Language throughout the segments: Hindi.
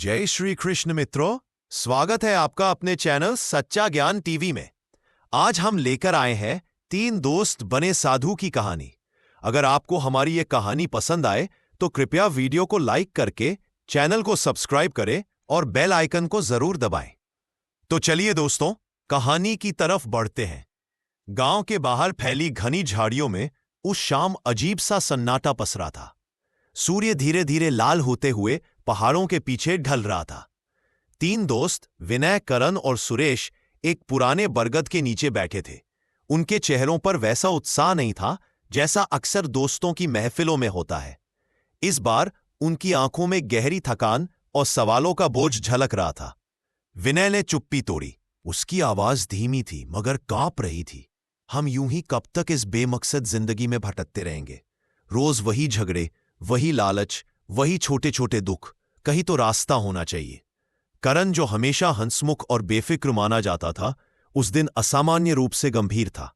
जय श्री कृष्ण मित्रों, स्वागत है आपका अपने चैनल सच्चा ज्ञान टीवी में। आज हम लेकर आए हैं 3 दोस्त बने साधु की कहानी। अगर आपको हमारी ये कहानी पसंद आए तो कृपया वीडियो को लाइक करके चैनल को सब्सक्राइब करें और बेल आइकन को जरूर दबाएं। तो चलिए दोस्तों, कहानी की तरफ बढ़ते हैं। गांव के बाहर फैली घनी झाड़ियों में उस शाम अजीब सा सन्नाटा पसरा था। सूर्य धीरे धीरे लाल होते हुए पहाड़ों के पीछे ढल रहा था। 3 दोस्त विनय, करण और सुरेश एक पुराने बरगद के नीचे बैठे थे। उनके चेहरों पर वैसा उत्साह नहीं था जैसा अक्सर दोस्तों की महफिलों में होता है। इस बार उनकी आंखों में गहरी थकान और सवालों का बोझ झलक रहा था। विनय ने चुप्पी तोड़ी। उसकी आवाज धीमी थी मगर कांप रही थी। हम यूं ही कब तक इस बेमकसद जिंदगी में भटकते रहेंगे? रोज वही झगड़े, वही लालच, वही छोटे छोटे दुख। कहीं तो रास्ता होना चाहिए। करण, जो हमेशा हंसमुख और बेफिक्र माना जाता था, उस दिन असामान्य रूप से गंभीर था।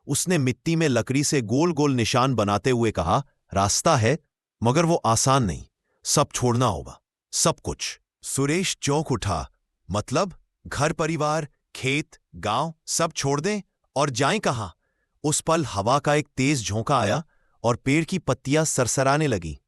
उसने मिट्टी में लकड़ी से गोल गोल निशान बनाते हुए कहा, रास्ता है मगर वो आसान नहीं। सब छोड़ना होगा, सब कुछ। सुरेश चौंक उठा। मतलब घर परिवार, खेत, गांव सब छोड़ दें और जाएं कहां? उस पल हवा का एक तेज झोंका आया और पेड़ की पत्तियां सरसराने लगी।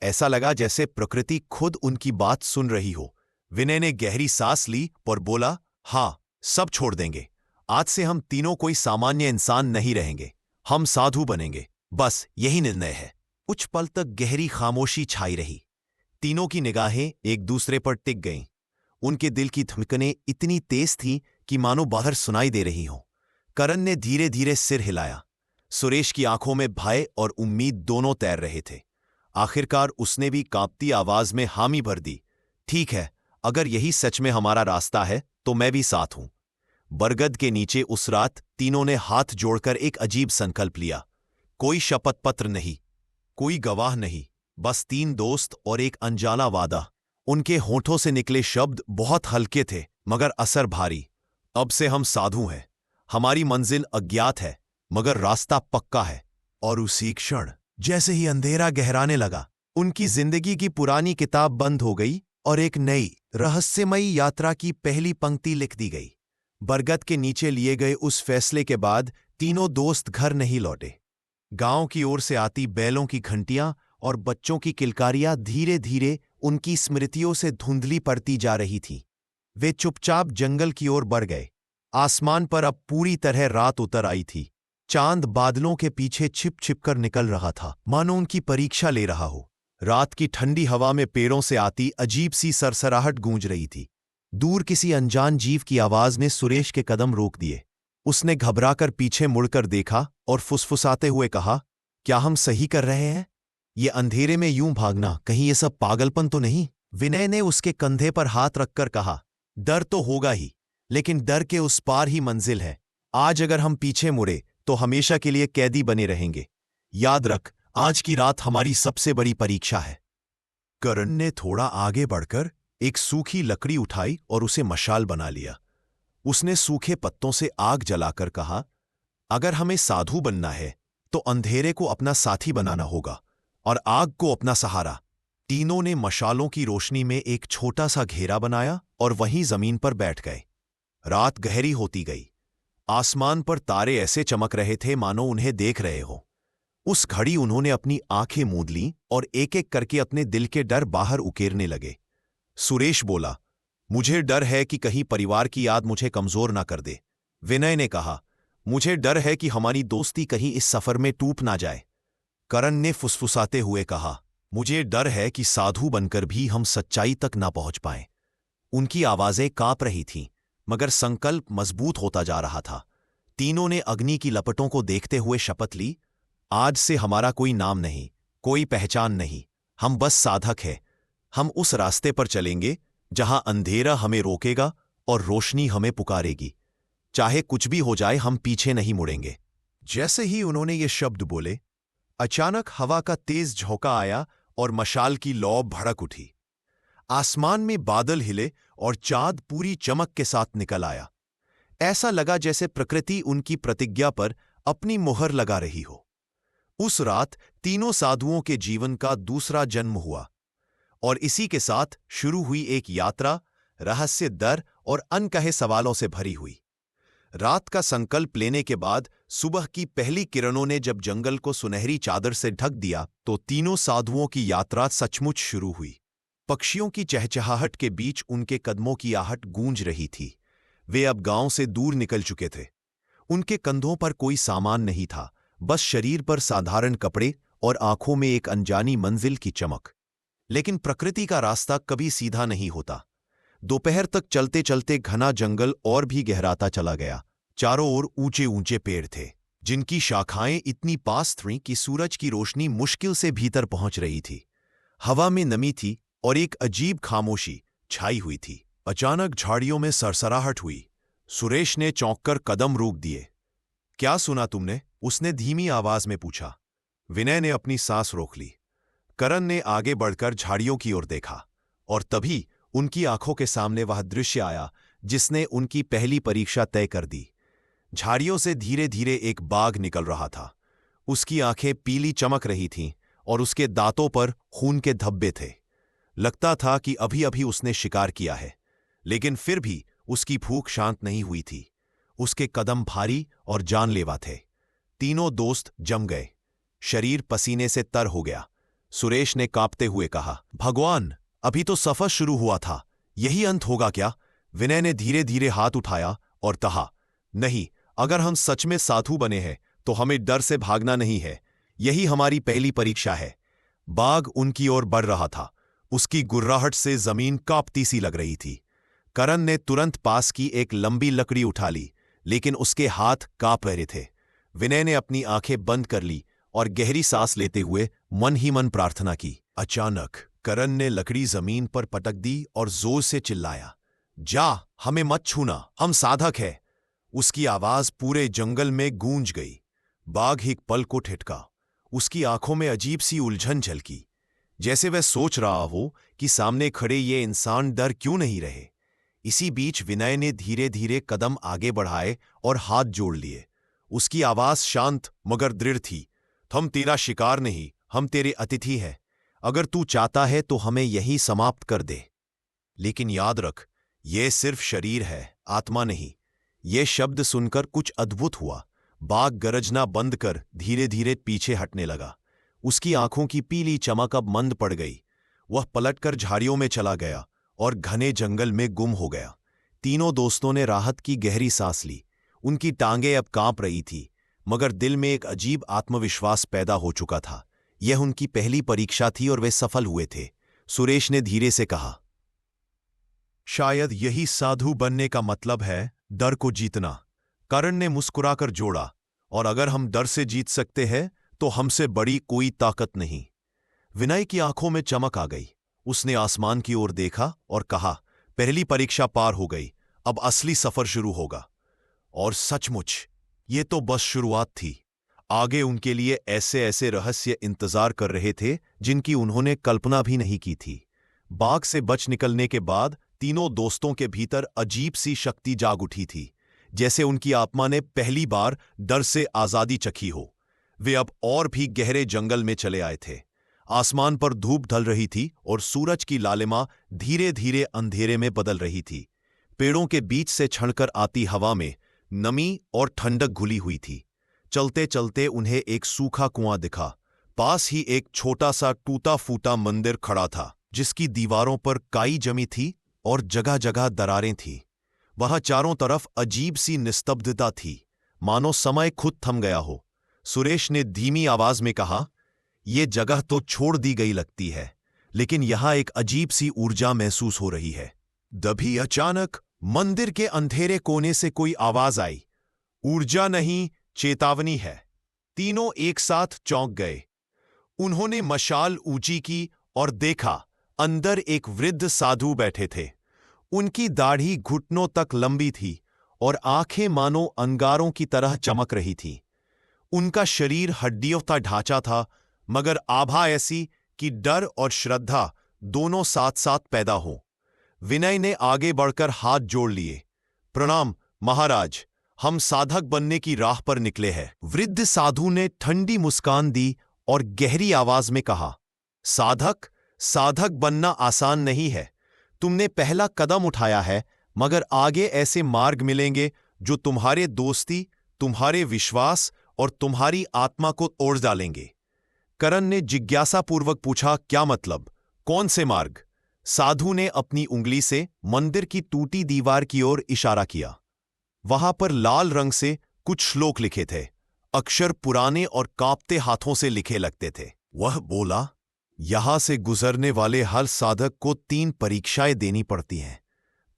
ऐसा लगा जैसे प्रकृति खुद उनकी बात सुन रही हो। विनय ने गहरी सांस ली और बोला, हाँ, सब छोड़ देंगे। आज से हम तीनों कोई सामान्य इंसान नहीं रहेंगे। हम साधु बनेंगे। बस यही निर्णय है। कुछ पल तक गहरी खामोशी छाई रही। तीनों की निगाहें एक दूसरे पर टिक गईं। उनके दिल की धड़कनें इतनी तेज थीं कि मानो बाहर सुनाई दे रही हों। करण ने धीरे धीरे सिर हिलाया। सुरेश की आंखों में भय और उम्मीद दोनों तैर रहे थे। आखिरकार उसने भी कांपती आवाज में हामी भर दी, ठीक है, अगर यही सच में हमारा रास्ता है तो मैं भी साथ हूं। बरगद के नीचे उस रात तीनों ने हाथ जोड़कर एक अजीब संकल्प लिया। कोई शपथ पत्र नहीं, कोई गवाह नहीं, बस 3 दोस्त और एक अनजाना वादा। उनके होठों से निकले शब्द बहुत हल्के थे मगर असर भारी। अब से हम साधु हैं। हमारी मंजिल अज्ञात है मगर रास्ता पक्का है। और उसी क्षण जैसे ही अंधेरा गहराने लगा, उनकी जिंदगी की पुरानी किताब बंद हो गई और एक नई रहस्यमयी यात्रा की पहली पंक्ति लिख दी गई। बरगद के नीचे लिए गए उस फैसले के बाद तीनों दोस्त घर नहीं लौटे। गांव की ओर से आती बैलों की घंटियां और बच्चों की किलकारियां धीरे धीरे उनकी स्मृतियों से धुंधली पड़ती जा रही थीं। वे चुपचाप जंगल की ओर बढ़ गए। आसमान पर अब पूरी तरह रात उतर आई थी। चांद बादलों के पीछे छिप छिप कर निकल रहा था, मानो उनकी परीक्षा ले रहा हो। रात की ठंडी हवा में पेड़ों से आती अजीब सी सरसराहट गूंज रही थी। दूर किसी अनजान जीव की आवाज ने सुरेश के कदम रोक दिए। उसने घबराकर पीछे मुड़कर देखा और फुसफुसाते हुए कहा, क्या हम सही कर रहे हैं? ये अंधेरे में यूं भागना, कहीं ये सब पागलपन तो नहीं? विनय ने उसके कंधे पर हाथ रखकर कहा, डर तो होगा ही, लेकिन डर के उस पार ही मंजिल है। आज अगर हम पीछे मुड़े तो हमेशा के लिए कैदी बने रहेंगे। याद रख, आज की रात हमारी सबसे बड़ी परीक्षा है। करण ने थोड़ा आगे बढ़कर एक सूखी लकड़ी उठाई और उसे मशाल बना लिया। उसने सूखे पत्तों से आग जलाकर कहा, अगर हमें साधु बनना है तो अंधेरे को अपना साथी बनाना होगा और आग को अपना सहारा। तीनों ने मशालों की रोशनी में एक छोटा सा घेरा बनाया और वहीं जमीन पर बैठ गए। रात गहरी होती गई। आसमान पर तारे ऐसे चमक रहे थे मानो उन्हें देख रहे हो। उस घड़ी उन्होंने अपनी आंखें मूंद लीं और एक एक करके अपने दिल के डर बाहर उकेरने लगे। सुरेश बोला, मुझे डर है कि कहीं परिवार की याद मुझे कमजोर ना कर दे। विनय ने कहा, मुझे डर है कि हमारी दोस्ती कहीं इस सफर में टूट ना जाए। करण ने फुसफुसाते हुए कहा, मुझे डर है कि साधु बनकर भी हम सच्चाई तक ना पहुंच पाएं। उनकी आवाजें कांप रही थीं मगर संकल्प मजबूत होता जा रहा था। तीनों ने अग्नि की लपटों को देखते हुए शपथ ली, आज से हमारा कोई नाम नहीं, कोई पहचान नहीं, हम बस साधक हैं। हम उस रास्ते पर चलेंगे जहां अंधेरा हमें रोकेगा और रोशनी हमें पुकारेगी। चाहे कुछ भी हो जाए, हम पीछे नहीं मुड़ेंगे। जैसे ही उन्होंने ये शब्द बोले, अचानक हवा का तेज झोंका आया और मशाल की लौ भड़क उठी। आसमान में बादल हिले और चांद पूरी चमक के साथ निकल आया। ऐसा लगा जैसे प्रकृति उनकी प्रतिज्ञा पर अपनी मुहर लगा रही हो। उस रात तीनों साधुओं के जीवन का दूसरा जन्म हुआ। और इसी के साथ शुरू हुई एक यात्रा रहस्य, डर और अनकहे सवालों से भरी हुई। रात का संकल्प लेने के बाद सुबह की पहली किरणों ने जब जंगल को सुनहरी चादर से ढक दिया तो तीनों साधुओं की यात्रा सचमुच शुरू हुई। पक्षियों की चहचहाहट के बीच उनके कदमों की आहट गूंज रही थी। वे अब गांव से दूर निकल चुके थे। उनके कंधों पर कोई सामान नहीं था, बस शरीर पर साधारण कपड़े और आंखों में एक अनजानी मंजिल की चमक। लेकिन प्रकृति का रास्ता कभी सीधा नहीं होता। दोपहर तक चलते चलते घना जंगल और भी गहराता चला गया। चारों ओर ऊंचे ऊंचे पेड़ थे, जिनकी शाखाएं इतनी पास थीं कि सूरज की रोशनी मुश्किल से भीतर पहुंच रही थी। हवा में नमी थी और एक अजीब खामोशी छाई हुई थी। अचानक झाड़ियों में सरसराहट हुई। सुरेश ने चौंककर कदम रोक दिए। क्या सुना तुमने? उसने धीमी आवाज में पूछा। विनय ने अपनी सांस रोक ली। करण ने आगे बढ़कर झाड़ियों की ओर देखा और तभी उनकी आंखों के सामने वह दृश्य आया जिसने उनकी पहली परीक्षा तय कर दी। झाड़ियों से धीरे धीरे एक बाघ निकल रहा था। उसकी आंखें पीली चमक रही थीं और उसके दांतों पर खून के धब्बे थे। लगता था कि अभी अभी उसने शिकार किया है, लेकिन फिर भी उसकी भूख शांत नहीं हुई थी। उसके कदम भारी और जानलेवा थे। तीनों दोस्त जम गए। शरीर पसीने से तर हो गया। सुरेश ने कांपते हुए कहा, भगवान, अभी तो सफर शुरू हुआ था, यही अंत होगा क्या? विनय ने धीरे धीरे हाथ उठाया और कहा, नहीं, अगर हम सच में साधु बने हैं तो हमें डर से भागना नहीं है। यही हमारी पहली परीक्षा है। बाघ उनकी ओर बढ़ रहा था। उसकी गुर्राहट से जमीन कांपती सी लग रही थी। करण ने तुरंत पास की एक लंबी लकड़ी उठा ली, लेकिन उसके हाथ कांप रहे थे। विनय ने अपनी आंखें बंद कर ली और गहरी सांस लेते हुए मन ही मन प्रार्थना की। अचानक करण ने लकड़ी जमीन पर पटक दी और जोर से चिल्लाया, जा, हमें मत छूना, हम साधक हैं। उसकी आवाज पूरे जंगल में गूंज गई। बाघ एक पल को ठिठका। उसकी आंखों में अजीब सी उलझन झलकी, जैसे वह सोच रहा हो कि सामने खड़े ये इंसान डर क्यों नहीं रहे। इसी बीच विनय ने धीरे धीरे कदम आगे बढ़ाए और हाथ जोड़ लिए। उसकी आवाज शांत मगर दृढ़ थी। हम तेरा शिकार नहीं, हम तेरे अतिथि हैं। अगर तू चाहता है तो हमें यही समाप्त कर दे, लेकिन याद रख, यह सिर्फ शरीर है, आत्मा नहीं। ये शब्द सुनकर कुछ अद्भुत हुआ। बाघ गरजना बंद कर धीरे धीरे पीछे हटने लगा। उसकी आंखों की पीली चमक अब मंद पड़ गई। वह पलटकर झाड़ियों में चला गया और घने जंगल में गुम हो गया। तीनों दोस्तों ने राहत की गहरी सांस ली। उनकी टांगें अब कांप रही थी, मगर दिल में एक अजीब आत्मविश्वास पैदा हो चुका था। यह उनकी पहली परीक्षा थी और वे सफल हुए थे। सुरेश ने धीरे से कहा, शायद यही साधु बनने का मतलब है, डर को जीतना। करण ने मुस्कुराकर जोड़ा, और अगर हम डर से जीत सकते हैं तो हमसे बड़ी कोई ताकत नहीं। विनय की आंखों में चमक आ गई। उसने आसमान की ओर देखा और कहा, पहली परीक्षा पार हो गई, अब असली सफर शुरू होगा। और सचमुच ये तो बस शुरुआत थी। आगे उनके लिए ऐसे ऐसे रहस्य इंतजार कर रहे थे जिनकी उन्होंने कल्पना भी नहीं की थी। बाघ से बच निकलने के बाद तीनों दोस्तों के भीतर अजीब सी शक्ति जाग उठी थी, जैसे उनकी आत्मा ने पहली बार डर से आजादी चखी हो। वे अब और भी गहरे जंगल में चले आए थे। आसमान पर धूप ढल रही थी और सूरज की लालिमा धीरे धीरे अंधेरे में बदल रही थी। पेड़ों के बीच से छणकर आती हवा में नमी और ठंडक घुली हुई थी। चलते चलते उन्हें एक सूखा कुआं दिखा। पास ही एक छोटा सा टूटा फूटा मंदिर खड़ा था, जिसकी दीवारों पर काई जमी थी और जगह जगह दरारें थीं। वहां चारों तरफ अजीब सी निस्तब्धता थी, मानो समय खुद थम गया हो। सुरेश ने धीमी आवाज में कहा, यह जगह तो छोड़ दी गई लगती है, लेकिन यहां एक अजीब सी ऊर्जा महसूस हो रही है। तभी अचानक मंदिर के अंधेरे कोने से कोई आवाज आई, ऊर्जा नहीं, चेतावनी है। तीनों एक साथ चौंक गए। उन्होंने मशाल ऊंची की और देखा, अंदर एक वृद्ध साधु बैठे थे। उनकी दाढ़ी घुटनों तक लंबी थी और आंखें मानो अंगारों की तरह चमक रही थीं। उनका शरीर हड्डियों का ढांचा था, मगर आभा ऐसी कि डर और श्रद्धा दोनों साथ साथ पैदा हो। विनय ने आगे बढ़कर हाथ जोड़ लिए। प्रणाम महाराज, हम साधक बनने की राह पर निकले हैं। वृद्ध साधु ने ठंडी मुस्कान दी और गहरी आवाज में कहा, साधक? साधक बनना आसान नहीं है। तुमने पहला कदम उठाया है, मगर आगे ऐसे मार्ग मिलेंगे जो तुम्हारे दोस्ती, तुम्हारे विश्वास और तुम्हारी आत्मा को तोड़ डालेंगे। करण ने जिज्ञासापूर्वक पूछा, क्या मतलब? कौन से मार्ग? साधु ने अपनी उंगली से मंदिर की टूटी दीवार की ओर इशारा किया। वहां पर लाल रंग से कुछ श्लोक लिखे थे। अक्षर पुराने और कांपते हाथों से लिखे लगते थे। वह बोला, यहां से गुजरने वाले हर साधक को 3 परीक्षाएं देनी पड़ती हैं।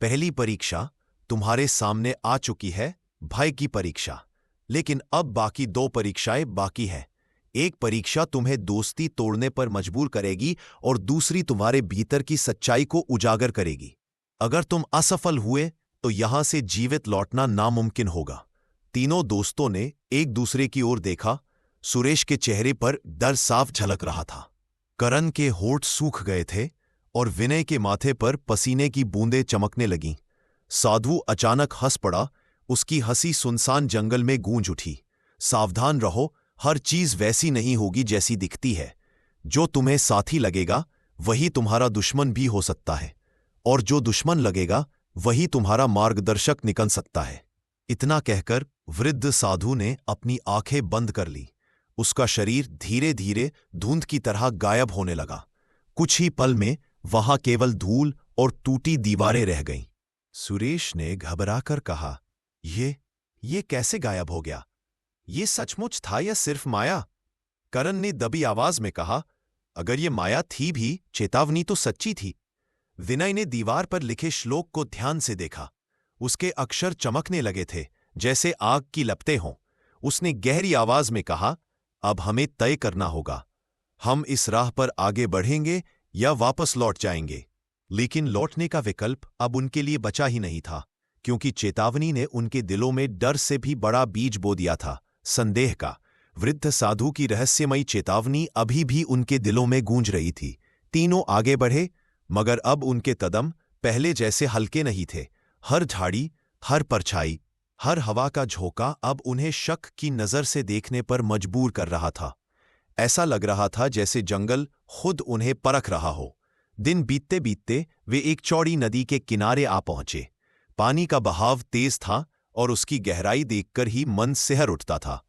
पहली परीक्षा तुम्हारे सामने आ चुकी है, भय की परीक्षा। लेकिन अब बाकी 2 परीक्षाएं बाकी हैं। एक परीक्षा तुम्हें दोस्ती तोड़ने पर मजबूर करेगी और दूसरी तुम्हारे भीतर की सच्चाई को उजागर करेगी। अगर तुम असफल हुए तो यहां से जीवित लौटना नामुमकिन होगा। तीनों दोस्तों ने एक दूसरे की ओर देखा। सुरेश के चेहरे पर डर साफ झलक रहा था। करण के होंठ सूख गए थे और विनय के माथे पर पसीने की बूंदें चमकने लगीं। साधु अचानक हंस पड़ा। उसकी हंसी सुनसान जंगल में गूंज उठी। सावधान रहो, हर चीज वैसी नहीं होगी जैसी दिखती है। जो तुम्हें साथी लगेगा वही तुम्हारा दुश्मन भी हो सकता है, और जो दुश्मन लगेगा वही तुम्हारा मार्गदर्शक निकल सकता है। इतना कहकर वृद्ध साधु ने अपनी आंखें बंद कर ली। उसका शरीर धीरे धीरे धुंध की तरह गायब होने लगा। कुछ ही पल में वहां केवल धूल और टूटी दीवारें रह गईं। सुरेश ने घबराकर कहा, ये कैसे गायब हो गया? ये सचमुच था या सिर्फ माया? करण ने दबी आवाज में कहा, अगर ये माया थी भी, चेतावनी तो सच्ची थी। विनय ने दीवार पर लिखे श्लोक को ध्यान से देखा। उसके अक्षर चमकने लगे थे, जैसे आग की लपटें हों। उसने गहरी आवाज में कहा, अब हमें तय करना होगा। हम इस राह पर आगे बढ़ेंगे या वापस लौट जाएंगे। लेकिन लौटने का विकल्प अब उनके लिए बचा ही नहीं था, क्योंकि चेतावनी ने उनके दिलों में डर से भी बड़ा बीज बो दिया था, संदेह का। वृद्ध साधु की रहस्यमयी चेतावनी अभी भी उनके दिलों में गूंज रही थी। तीनों आगे बढ़े, मगर अब उनके कदम पहले जैसे हल्के नहीं थे। हर झाड़ी, हर परछाई, हर हवा का झोंका अब उन्हें शक की नजर से देखने पर मजबूर कर रहा था। ऐसा लग रहा था जैसे जंगल खुद उन्हें परख रहा हो। दिन बीतते बीतते वे एक चौड़ी नदी के किनारे आ पहुंचे। पानी का बहाव तेज था और उसकी गहराई देखकर ही मन सिहर उठता था।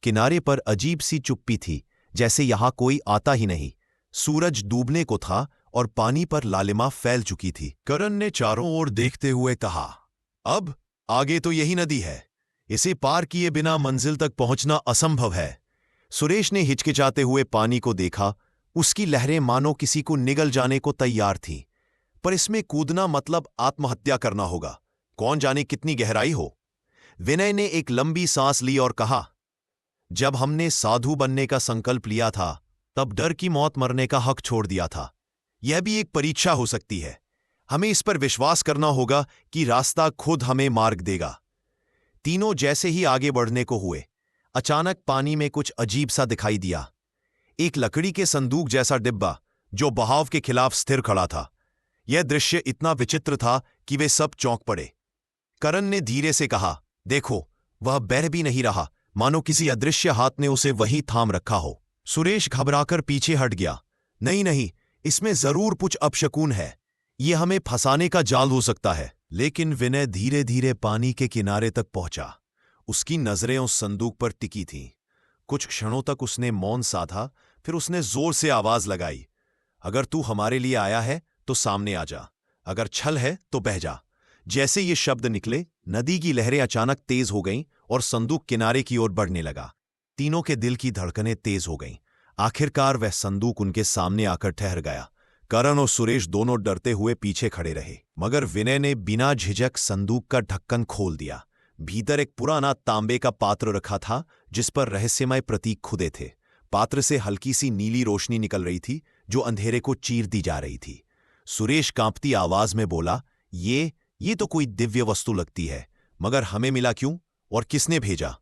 किनारे पर अजीब सी चुप्पी थी, जैसे यहां कोई आता ही नहीं। सूरज डूबने को था और पानी पर लालिमा फैल चुकी थी। करण ने चारों ओर देखते हुए कहा, अब आगे तो यही नदी है। इसे पार किए बिना मंजिल तक पहुंचना असंभव है। सुरेश ने हिचकिचाते हुए पानी को देखा। उसकी लहरें मानो किसी को निगल जाने को तैयार थीं। पर इसमें कूदना मतलब आत्महत्या करना होगा। कौन जाने कितनी गहराई हो। विनय ने एक लंबी सांस ली और कहा, जब हमने साधु बनने का संकल्प लिया था, तब डर की मौत मरने का हक छोड़ दिया था। यह भी एक परीक्षा हो सकती है। हमें इस पर विश्वास करना होगा कि रास्ता खुद हमें मार्ग देगा। तीनों जैसे ही आगे बढ़ने को हुए, अचानक पानी में कुछ अजीब सा दिखाई दिया। एक लकड़ी के संदूक जैसा डिब्बा जो बहाव के खिलाफ स्थिर खड़ा था। यह दृश्य इतना विचित्र था कि वे सब चौंक पड़े। करण ने धीरे से कहा, देखो, वह बह भी नहीं रहा, मानो किसी अदृश्य हाथ ने उसे वहीं थाम रखा हो। सुरेश घबराकर पीछे हट गया। नहीं नहीं, इसमें जरूर कुछ अपशकुन है। यह हमें फंसाने का जाल हो सकता है। लेकिन विनय धीरे धीरे पानी के किनारे तक पहुंचा। उसकी नजरें उस संदूक पर टिकी थीं। कुछ क्षणों तक उसने मौन साधा, फिर उसने जोर से आवाज लगाई, अगर तू हमारे लिए आया है तो सामने आ जा, अगर छल है तो बह जा। जैसे ये शब्द निकले, नदी की लहरें अचानक तेज हो गईं और संदूक किनारे की ओर बढ़ने लगा। तीनों के दिल की धड़कनें तेज हो गईं। आखिरकार वह संदूक उनके सामने आकर ठहर गया। करण और सुरेश दोनों डरते हुए पीछे खड़े रहे, मगर विनय ने बिना झिझक संदूक का ढक्कन खोल दिया। भीतर एक पुराना तांबे का पात्र रखा था, जिस पर रहस्यमय प्रतीक खुदे थे। पात्र से हल्की सी नीली रोशनी निकल रही थी, जो अंधेरे को चीर दी जा रही थी। सुरेश कांपती आवाज में बोला, ये तो कोई दिव्य वस्तु लगती है, मगर हमें मिला क्यों और किसने भेजा?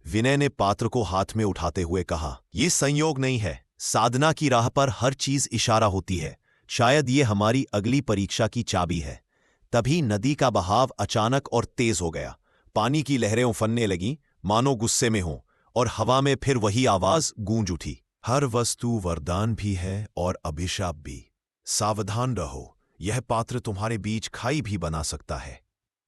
विनय ने पात्र को हाथ में उठाते हुए कहा, यह संयोग नहीं है। साधना की राह पर हर चीज इशारा होती है। शायद ये हमारी अगली परीक्षा की चाबी है। तभी नदी का बहाव अचानक और तेज हो गया। पानी की लहरें उफनने लगीं, मानो गुस्से में हों, और हवा में फिर वही आवाज गूंज उठी, हर वस्तु वरदान भी है और अभिशाप भी। सावधान रहो, यह पात्र तुम्हारे बीच खाई भी बना सकता है।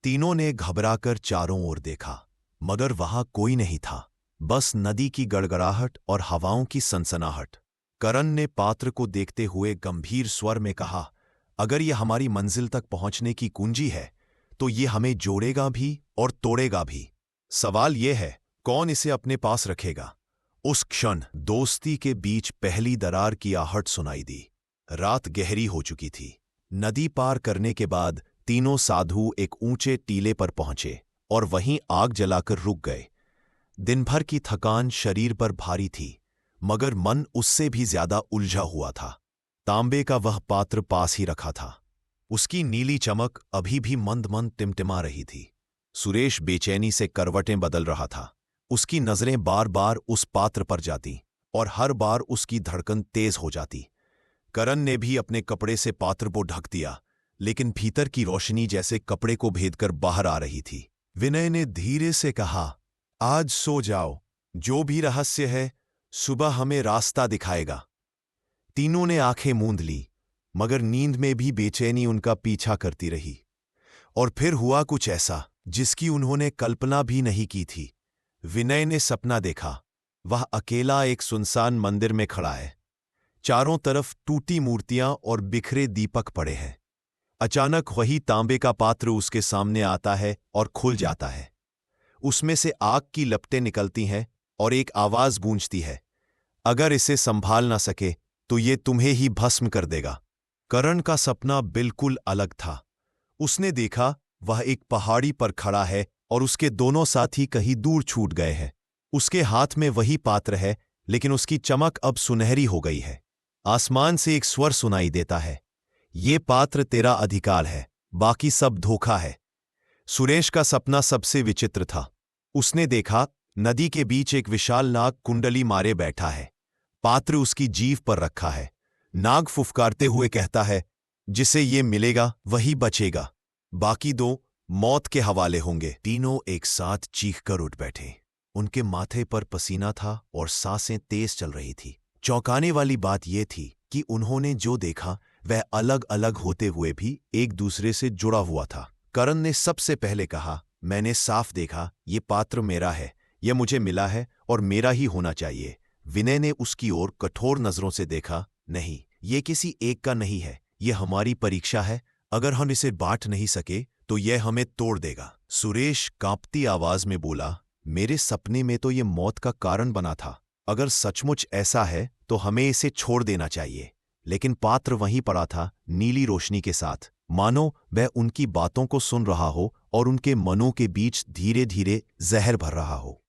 तीनों ने घबराकर चारों ओर देखा, मगर वहां कोई नहीं था, बस नदी की गड़गड़ाहट और हवाओं की सनसनाहट। करण ने पात्र को देखते हुए गंभीर स्वर में कहा, अगर यह हमारी मंजिल तक पहुंचने की कुंजी है तो ये हमें जोड़ेगा भी और तोड़ेगा भी। सवाल यह है, कौन इसे अपने पास रखेगा? उस क्षण दोस्ती के बीच पहली दरार की आहट सुनाई दी। रात गहरी हो चुकी थी। नदी पार करने के बाद तीनों साधु एक ऊंचे टीले पर पहुंचे और वहीं आग जलाकर रुक गए। दिन भर की थकान शरीर पर भारी थी, मगर मन उससे भी ज्यादा उलझा हुआ था। तांबे का वह पात्र पास ही रखा था, उसकी नीली चमक अभी भी मंद मंद टिमटिमा रही थी। सुरेश बेचैनी से करवटें बदल रहा था। उसकी नजरें बार बार उस पात्र पर जाती और हर बार उसकी धड़कन तेज हो जाती। करण ने भी अपने कपड़े से पात्र को ढक दिया, लेकिन भीतर की रोशनी जैसे कपड़े को भेदकर बाहर आ रही थी। विनय ने धीरे से कहा, आज सो जाओ, जो भी रहस्य है सुबह हमें रास्ता दिखाएगा। तीनों ने आंखें मूंद ली, मगर नींद में भी बेचैनी उनका पीछा करती रही। और फिर हुआ कुछ ऐसा जिसकी उन्होंने कल्पना भी नहीं की थी। विनय ने सपना देखा, वह अकेला एक सुनसान मंदिर में खड़ा है। चारों तरफ टूटी मूर्तियां और बिखरे दीपक पड़े हैं। अचानक वही तांबे का पात्र उसके सामने आता है और खुल जाता है। उसमें से आग की लपटें निकलती हैं और एक आवाज गूंजती है, अगर इसे संभाल ना सके तो ये तुम्हें ही भस्म कर देगा। करण का सपना बिल्कुल अलग था। उसने देखा वह एक पहाड़ी पर खड़ा है और उसके दोनों साथी कहीं दूर छूट गए हैं। उसके हाथ में वही पात्र है, लेकिन उसकी चमक अब सुनहरी हो गई है। आसमान से एक स्वर सुनाई देता है, ये पात्र तेरा अधिकार है, बाकी सब धोखा है। सुरेश का सपना सबसे विचित्र था। उसने देखा नदी के बीच एक विशाल नाग कुंडली मारे बैठा है। पात्र उसकी जीभ पर रखा है। नाग फुफकारते हुए कहता है, जिसे ये मिलेगा वही बचेगा, बाकी दो मौत के हवाले होंगे। तीनों एक साथ चीखकर उठ बैठे। उनके माथे पर पसीना था और सांसें तेज चल रही थी। चौंकाने वाली बात यह थी कि उन्होंने जो देखा वह अलग अलग होते हुए भी एक दूसरे से जुड़ा हुआ था। करण ने सबसे पहले कहा, मैंने साफ देखा, ये पात्र मेरा है, यह मुझे मिला है और मेरा ही होना चाहिए। विनय ने उसकी ओर कठोर नजरों से देखा, नहीं, ये किसी एक का नहीं है, यह हमारी परीक्षा है। अगर हम इसे बांट नहीं सके तो यह हमें तोड़ देगा। सुरेश कांपती आवाज में बोला, मेरे सपने में तो ये मौत का कारण बना था। अगर सचमुच ऐसा है तो हमें इसे छोड़ देना चाहिए। लेकिन पात्र वहीं पड़ा था, नीली रोशनी के साथ, मानो वह उनकी बातों को सुन रहा हो और उनके मनों के बीच धीरे धीरे जहर भर रहा हो।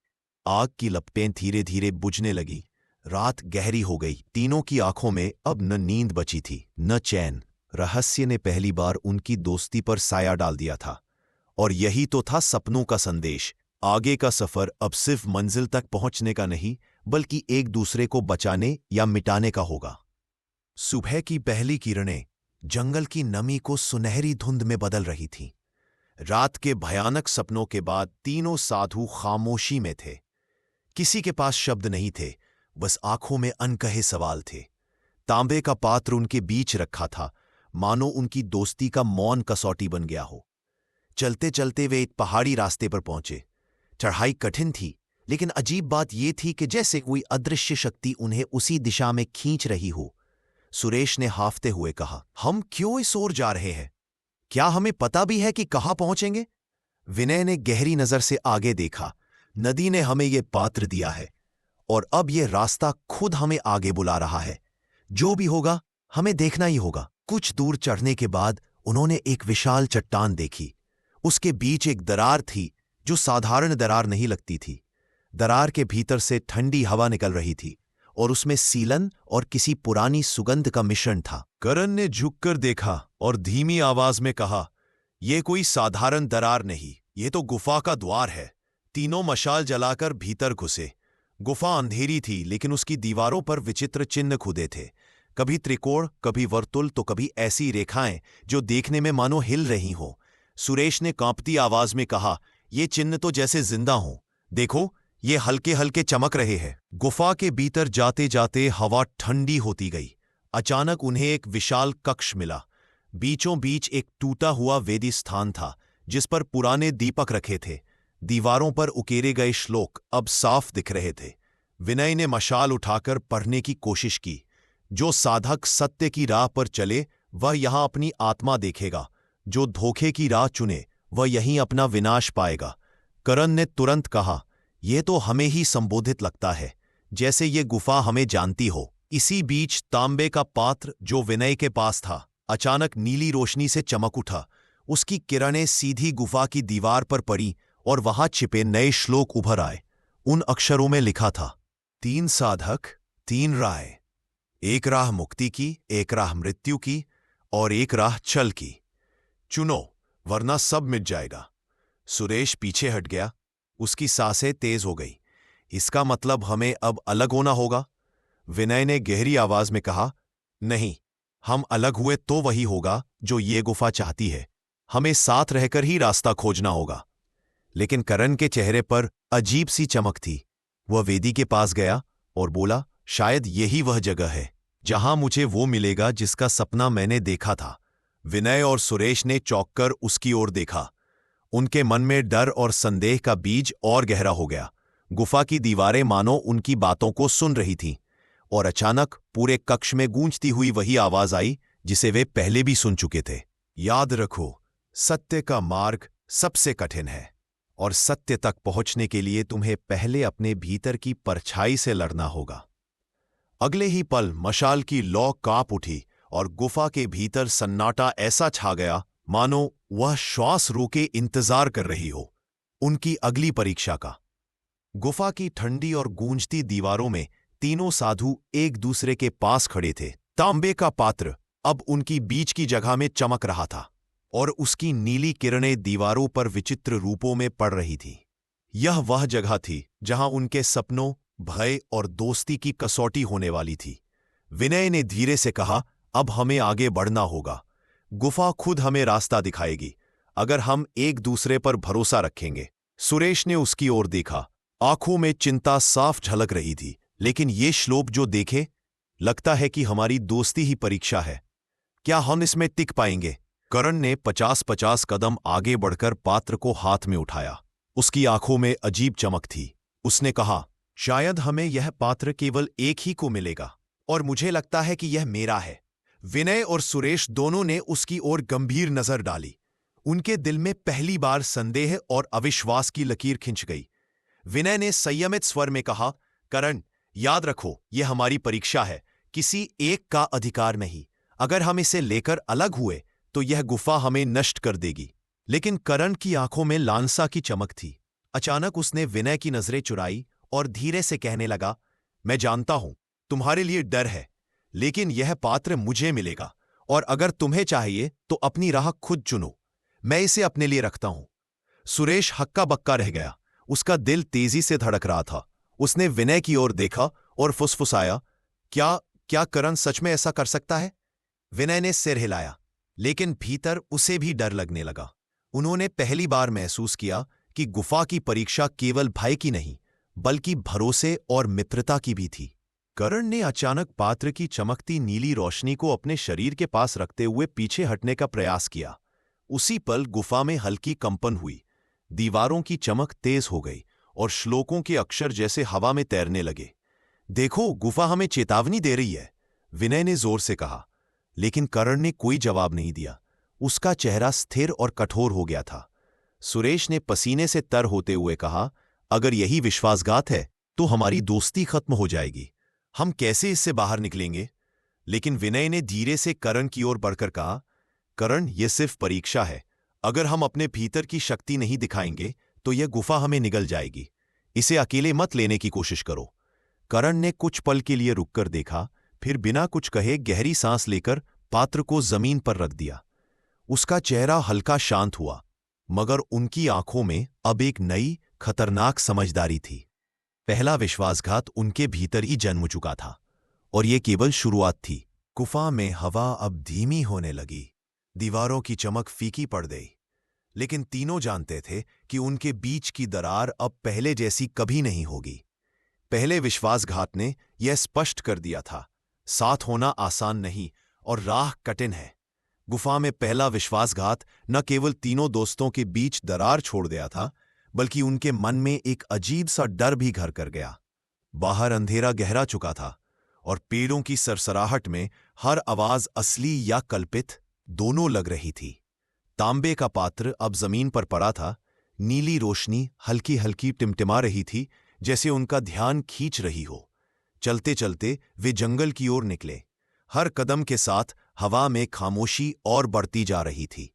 आग की लपटें धीरे धीरे बुझने लगी। रात गहरी हो गई। तीनों की आंखों में अब न नींद बची थी न चैन। रहस्य ने पहली बार उनकी दोस्ती पर साया डाल दिया था, और यही तो था सपनों का संदेश। आगे का सफर अब सिर्फ मंजिल तक पहुंचने का नहीं, बल्कि एक दूसरे को बचाने या मिटाने का होगा। सुबह की पहली किरणें जंगल की नमी को सुनहरी धुंध में बदल रही थीं। रात के भयानक सपनों के बाद तीनों साधु खामोशी में थे। किसी के पास शब्द नहीं थे, बस आंखों में अनकहे सवाल थे। तांबे का पात्र उनके बीच रखा था, मानो उनकी दोस्ती का मौन कसौटी बन गया हो। चलते चलते वे एक पहाड़ी रास्ते पर पहुंचे। चढ़ाई कठिन थी, लेकिन अजीब बात यह थी कि जैसे कोई अदृश्य शक्ति उन्हें उसी दिशा में खींच रही हो। सुरेश ने हाफते हुए कहा, हम क्यों इस ओर जा रहे हैं? क्या हमें पता भी है कि कहां पहुंचेंगे? विनय ने गहरी नजर से आगे देखा। नदी ने हमें यह पात्र दिया है और अब यह रास्ता खुद हमें आगे बुला रहा है। जो भी होगा हमें देखना ही होगा। कुछ दूर चढ़ने के बाद उन्होंने एक विशाल चट्टान देखी। उसके बीच एक दरार थी जो साधारण दरार नहीं लगती थी। दरार के भीतर से ठंडी हवा निकल रही थी और उसमें सीलन और किसी पुरानी सुगंध का मिश्रण था। करण ने झुककर देखा और धीमी आवाज में कहा, यह कोई साधारण दरार नहीं, यह तो गुफा का द्वार है। तीनों मशाल जलाकर भीतर घुसे। गुफा अंधेरी थी, लेकिन उसकी दीवारों पर विचित्र चिन्ह खुदे थे। कभी त्रिकोण, कभी वर्तुल, तो कभी ऐसी रेखाएं जो देखने में मानो हिल रही हों। सुरेश ने कांपती आवाज में कहा, ये चिन्ह तो जैसे जिंदा हों। देखो, ये हल्के हल्के चमक रहे हैं। गुफा के भीतर जाते जाते हवा ठंडी होती गई। अचानक उन्हें एक विशाल कक्ष मिला। बीचों बीच एक टूटा हुआ वेदी स्थान था जिस पर पुराने दीपक रखे थे। दीवारों पर उकेरे गए श्लोक अब साफ दिख रहे थे। विनय ने मशाल उठाकर पढ़ने की कोशिश की। जो साधक सत्य की राह पर चले वह यहां अपनी आत्मा देखेगा, जो धोखे की राह चुने वह यहीं अपना विनाश पाएगा। करण ने तुरंत कहा, यह तो हमें ही संबोधित लगता है, जैसे ये गुफा हमें जानती हो। इसी बीच तांबे का पात्र जो विनय के पास था अचानक नीली रोशनी से चमक उठा। उसकी किरणें सीधी गुफा की दीवार पर पड़ी और वहां छिपे नए श्लोक उभर आए। उन अक्षरों में लिखा था, 3 साधक 3 राह, एक राह मुक्ति की, एक राह मृत्यु की और एक राह छल की। चुनो वरना सब मिट जाएगा। सुरेश पीछे हट गया। उसकी सांसें तेज हो गई। इसका मतलब हमें अब अलग होना होगा? विनय ने गहरी आवाज में कहा, नहीं, हम अलग हुए तो वही होगा जो ये गुफा चाहती है। हमें साथ रहकर ही रास्ता खोजना होगा। लेकिन करण के चेहरे पर अजीब सी चमक थी। वह वेदी के पास गया और बोला, शायद यही वह जगह है जहां मुझे वो मिलेगा जिसका सपना मैंने देखा था। विनय और सुरेश ने चौंककर उसकी ओर देखा। उनके मन में डर और संदेह का बीज और गहरा हो गया। गुफा की दीवारें मानो उनकी बातों को सुन रही थीं और अचानक पूरे कक्ष में गूंजती हुई वही आवाज आई जिसे वे पहले भी सुन चुके थे। याद रखो, सत्य का मार्ग सबसे कठिन है और सत्य तक पहुंचने के लिए तुम्हें पहले अपने भीतर की परछाई से लड़ना होगा। अगले ही पल मशाल की लौ कांप उठी और गुफा के भीतर सन्नाटा ऐसा छा गया मानो वह श्वास रोके इंतजार कर रही हो उनकी अगली परीक्षा का। गुफा की ठंडी और गूंजती दीवारों में तीनों साधु एक दूसरे के पास खड़े थे। तांबे का पात्र अब उनकी बीच की जगह में चमक रहा था और उसकी नीली किरणें दीवारों पर विचित्र रूपों में पड़ रही थीं। यह वह जगह थी जहां उनके सपनों, भय और दोस्ती की कसौटी होने वाली थी। विनय ने धीरे से कहा, अब हमें आगे बढ़ना होगा। गुफा खुद हमें रास्ता दिखाएगी अगर हम एक दूसरे पर भरोसा रखेंगे। सुरेश ने उसकी ओर देखा। आंखों में चिंता साफ झलक रही थी। लेकिन ये श्लोक जो देखे, लगता है कि हमारी दोस्ती ही परीक्षा है। क्या हम इसमें टिक पाएंगे? करण ने 50-50 कदम आगे बढ़कर पात्र को हाथ में उठाया। उसकी आंखों में अजीब चमक थी। उसने कहा, शायद हमें यह पात्र केवल एक ही को मिलेगा और मुझे लगता है कि यह मेरा है। विनय और सुरेश दोनों ने उसकी ओर गंभीर नजर डाली। उनके दिल में पहली बार संदेह और अविश्वास की लकीर खिंच गई। विनय ने संयमित स्वर में कहा, करण, याद रखो, यह हमारी परीक्षा है, किसी एक का अधिकार नहीं। अगर हम इसे लेकर अलग हुए तो यह गुफा हमें नष्ट कर देगी। लेकिन करण की आंखों में लालसा की चमक थी। अचानक उसने विनय की नजरें चुराई और धीरे से कहने लगा, मैं जानता हूं तुम्हारे लिए डर है, लेकिन यह पात्र मुझे मिलेगा और अगर तुम्हें चाहिए तो अपनी राह खुद चुनो। मैं इसे अपने लिए रखता हूं। सुरेश हक्का बक्का रह गया। उसका दिल तेजी से धड़क रहा था। उसने विनय की ओर देखा और फुसफुसाया, क्या करण सच में ऐसा कर सकता है? विनय ने सिर हिलाया, लेकिन भीतर उसे भी डर लगने लगा। उन्होंने पहली बार महसूस किया कि गुफा की परीक्षा केवल भय की नहीं, बल्कि भरोसे और मित्रता की भी थी। करण ने अचानक पात्र की चमकती नीली रोशनी को अपने शरीर के पास रखते हुए पीछे हटने का प्रयास किया। उसी पल गुफा में हल्की कंपन हुई। दीवारों की चमक तेज हो गई और श्लोकों के अक्षर जैसे हवा में तैरने लगे। देखो, गुफा हमें चेतावनी दे रही है, विनय ने जोर से कहा। लेकिन करण ने कोई जवाब नहीं दिया। उसका चेहरा स्थिर और कठोर हो गया था। सुरेश ने पसीने से तर होते हुए कहा, अगर यही विश्वासघात है तो हमारी दोस्ती खत्म हो जाएगी। हम कैसे इससे बाहर निकलेंगे? लेकिन विनय ने धीरे से करण की ओर बढ़कर कहा, करण, यह सिर्फ परीक्षा है। अगर हम अपने भीतर की शक्ति नहीं दिखाएंगे तो यह गुफा हमें निगल जाएगी। इसे अकेले मत लेने की कोशिश करो। करण ने कुछ पल के लिए रुककर देखा, फिर बिना कुछ कहे गहरी सांस लेकर पात्र को जमीन पर रख दिया। उसका चेहरा हल्का शांत हुआ, मगर उनकी आंखों में अब एक नई खतरनाक समझदारी थी। पहला विश्वासघात उनके भीतर ही जन्म चुका था और यह केवल शुरुआत थी। गुफा में हवा अब धीमी होने लगी। दीवारों की चमक फीकी पड़ गई। लेकिन तीनों जानते थे कि उनके बीच की दरार अब पहले जैसी कभी नहीं होगी। पहले विश्वासघात ने यह स्पष्ट कर दिया था, साथ होना आसान नहीं और राह कठिन है। गुफा में पहला विश्वासघात न केवल तीनों दोस्तों के बीच दरार छोड़ गया था, बल्कि उनके मन में एक अजीब सा डर भी घर कर गया। बाहर अंधेरा गहरा चुका था और पेड़ों की सरसराहट में हर आवाज असली या कल्पित दोनों लग रही थी। तांबे का पात्र अब जमीन पर पड़ा था। नीली रोशनी हल्की हल्की टिमटिमा रही थी, जैसे उनका ध्यान खींच रही हो। चलते चलते वे जंगल की ओर निकले। हर कदम के साथ हवा में खामोशी और बढ़ती जा रही थी।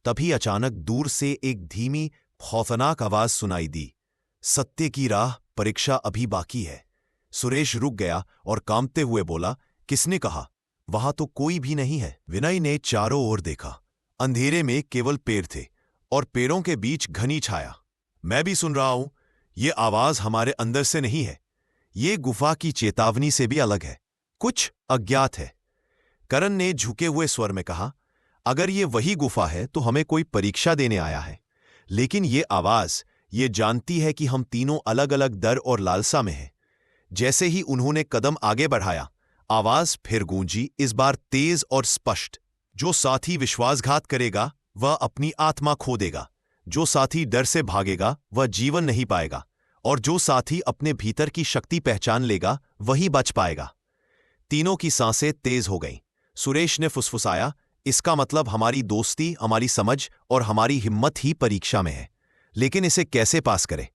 तभी अचानक दूर से एक धीमी खौफनाक आवाज सुनाई दी, सत्य की राह, परीक्षा अभी बाकी है। सुरेश रुक गया और कांपते हुए बोला, किसने कहा? वहां तो कोई भी नहीं है। विनय ने चारों ओर देखा। अंधेरे में केवल पेड़ थे और पेड़ों के बीच घनी छाया। मैं भी सुन रहा हूं, ये आवाज हमारे अंदर से नहीं है। ये गुफा की चेतावनी से भी अलग है, कुछ अज्ञात है। करण ने झुके हुए स्वर में कहा, अगर ये वही गुफा है तो हमें कोई परीक्षा देने आया है। लेकिन ये आवाज ये जानती है कि हम तीनों अलग अलग डर और लालसा में हैं। जैसे ही उन्होंने कदम आगे बढ़ाया, आवाज फिर गूंजी, इस बार तेज और स्पष्ट। जो साथी विश्वासघात करेगा वह अपनी आत्मा खो देगा। जो साथी डर से भागेगा वह जीवन नहीं पाएगा। और जो साथी अपने भीतर की शक्ति पहचान लेगा वही बच पाएगा। तीनों की सांसें तेज हो गईं। सुरेश ने फुसफुसाया, इसका मतलब हमारी दोस्ती, हमारी समझ और हमारी हिम्मत ही परीक्षा में है। लेकिन इसे कैसे पास करें?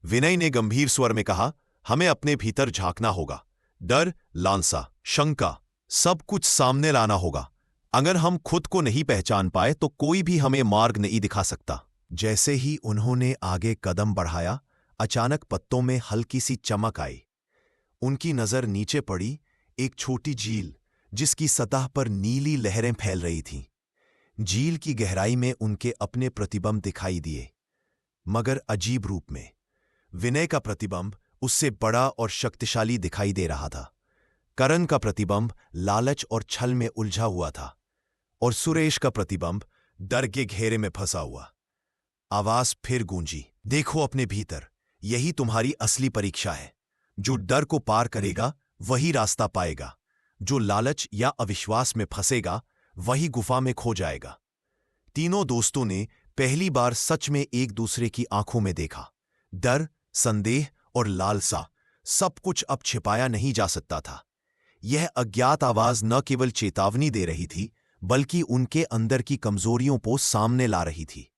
विनय ने गंभीर स्वर में कहा, हमें अपने भीतर झांकना होगा। डर, लालसा, शंका, सब कुछ सामने लाना होगा। अगर हम खुद को नहीं पहचान पाए तो कोई भी हमें मार्ग नहीं दिखा सकता। जैसे ही उन्होंने आगे कदम बढ़ाया, अचानक पत्तों में हल्की सी चमक आई। उनकी नजर नीचे पड़ी, एक छोटी झील जिसकी सतह पर नीली लहरें फैल रही थीं। झील की गहराई में उनके अपने प्रतिबिंब दिखाई दिए, मगर अजीब रूप में। विनय का प्रतिबिंब उससे बड़ा और शक्तिशाली दिखाई दे रहा था। करण का प्रतिबिंब लालच और छल में उलझा हुआ था और सुरेश का प्रतिबिंब डर के घेरे में फंसा हुआ। आवाज फिर गूंजी, देखो अपने भीतर, यही तुम्हारी असली परीक्षा है। जो डर को पार करेगा वही रास्ता पाएगा। जो लालच या अविश्वास में फंसेगा वही गुफा में खो जाएगा। तीनों दोस्तों ने पहली बार सच में एक दूसरे की आंखों में देखा। डर, संदेह और लालसा, सब कुछ अब छिपाया नहीं जा सकता था। यह अज्ञात आवाज न केवल चेतावनी दे रही थी, बल्कि उनके अंदर की कमजोरियों को सामने ला रही थी।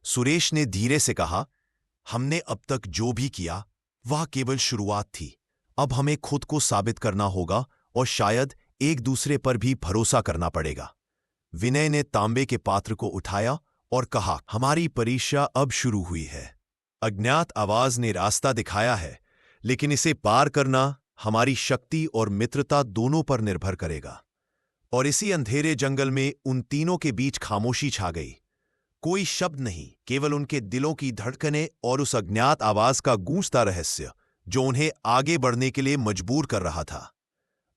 सुरेश ने धीरे से कहा, हमने अब तक जो भी किया वह केवल शुरुआत थी। अब हमें खुद को साबित करना होगा और शायद एक दूसरे पर भी भरोसा करना पड़ेगा। विनय ने तांबे के पात्र को उठाया और कहा, हमारी परीक्षा अब शुरू हुई है। अज्ञात आवाज ने रास्ता दिखाया है, लेकिन इसे पार करना हमारी शक्ति और मित्रता दोनों पर निर्भर करेगा। और इसी अंधेरे जंगल में उन तीनों के बीच खामोशी छा गई। कोई शब्द नहीं, केवल उनके दिलों की धड़कनें और उस अज्ञात आवाज का गूंजता रहस्य जो उन्हें आगे बढ़ने के लिए मजबूर कर रहा था।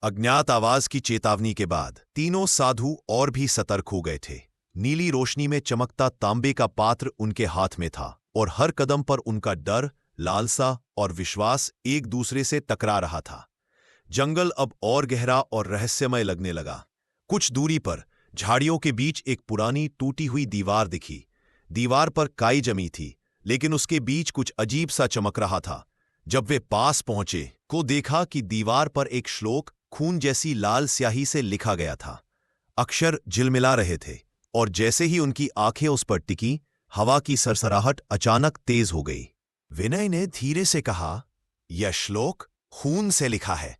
अज्ञात आवाज की चेतावनी के बाद तीनों साधु और भी सतर्क हो गए थे। नीली रोशनी में चमकता तांबे का पात्र उनके हाथ में था और हर कदम पर उनका डर, लालसा और विश्वास एक दूसरे से टकरा रहा था। जंगल अब और गहरा और रहस्यमय लगने लगा। कुछ दूरी पर झाड़ियों के बीच एक पुरानी टूटी हुई दीवार दिखी। दीवार पर काई जमी थी, लेकिन उसके बीच कुछ अजीब सा चमक रहा था। जब वे पास पहुंचे को देखा कि दीवार पर एक श्लोक खून जैसी लाल स्याही से लिखा गया था। अक्षर झिलमिला रहे थे और जैसे ही उनकी आंखें उस पर टिकी, हवा की सरसराहट अचानक तेज हो गई। विनय ने धीरे से कहा, यह श्लोक खून से लिखा है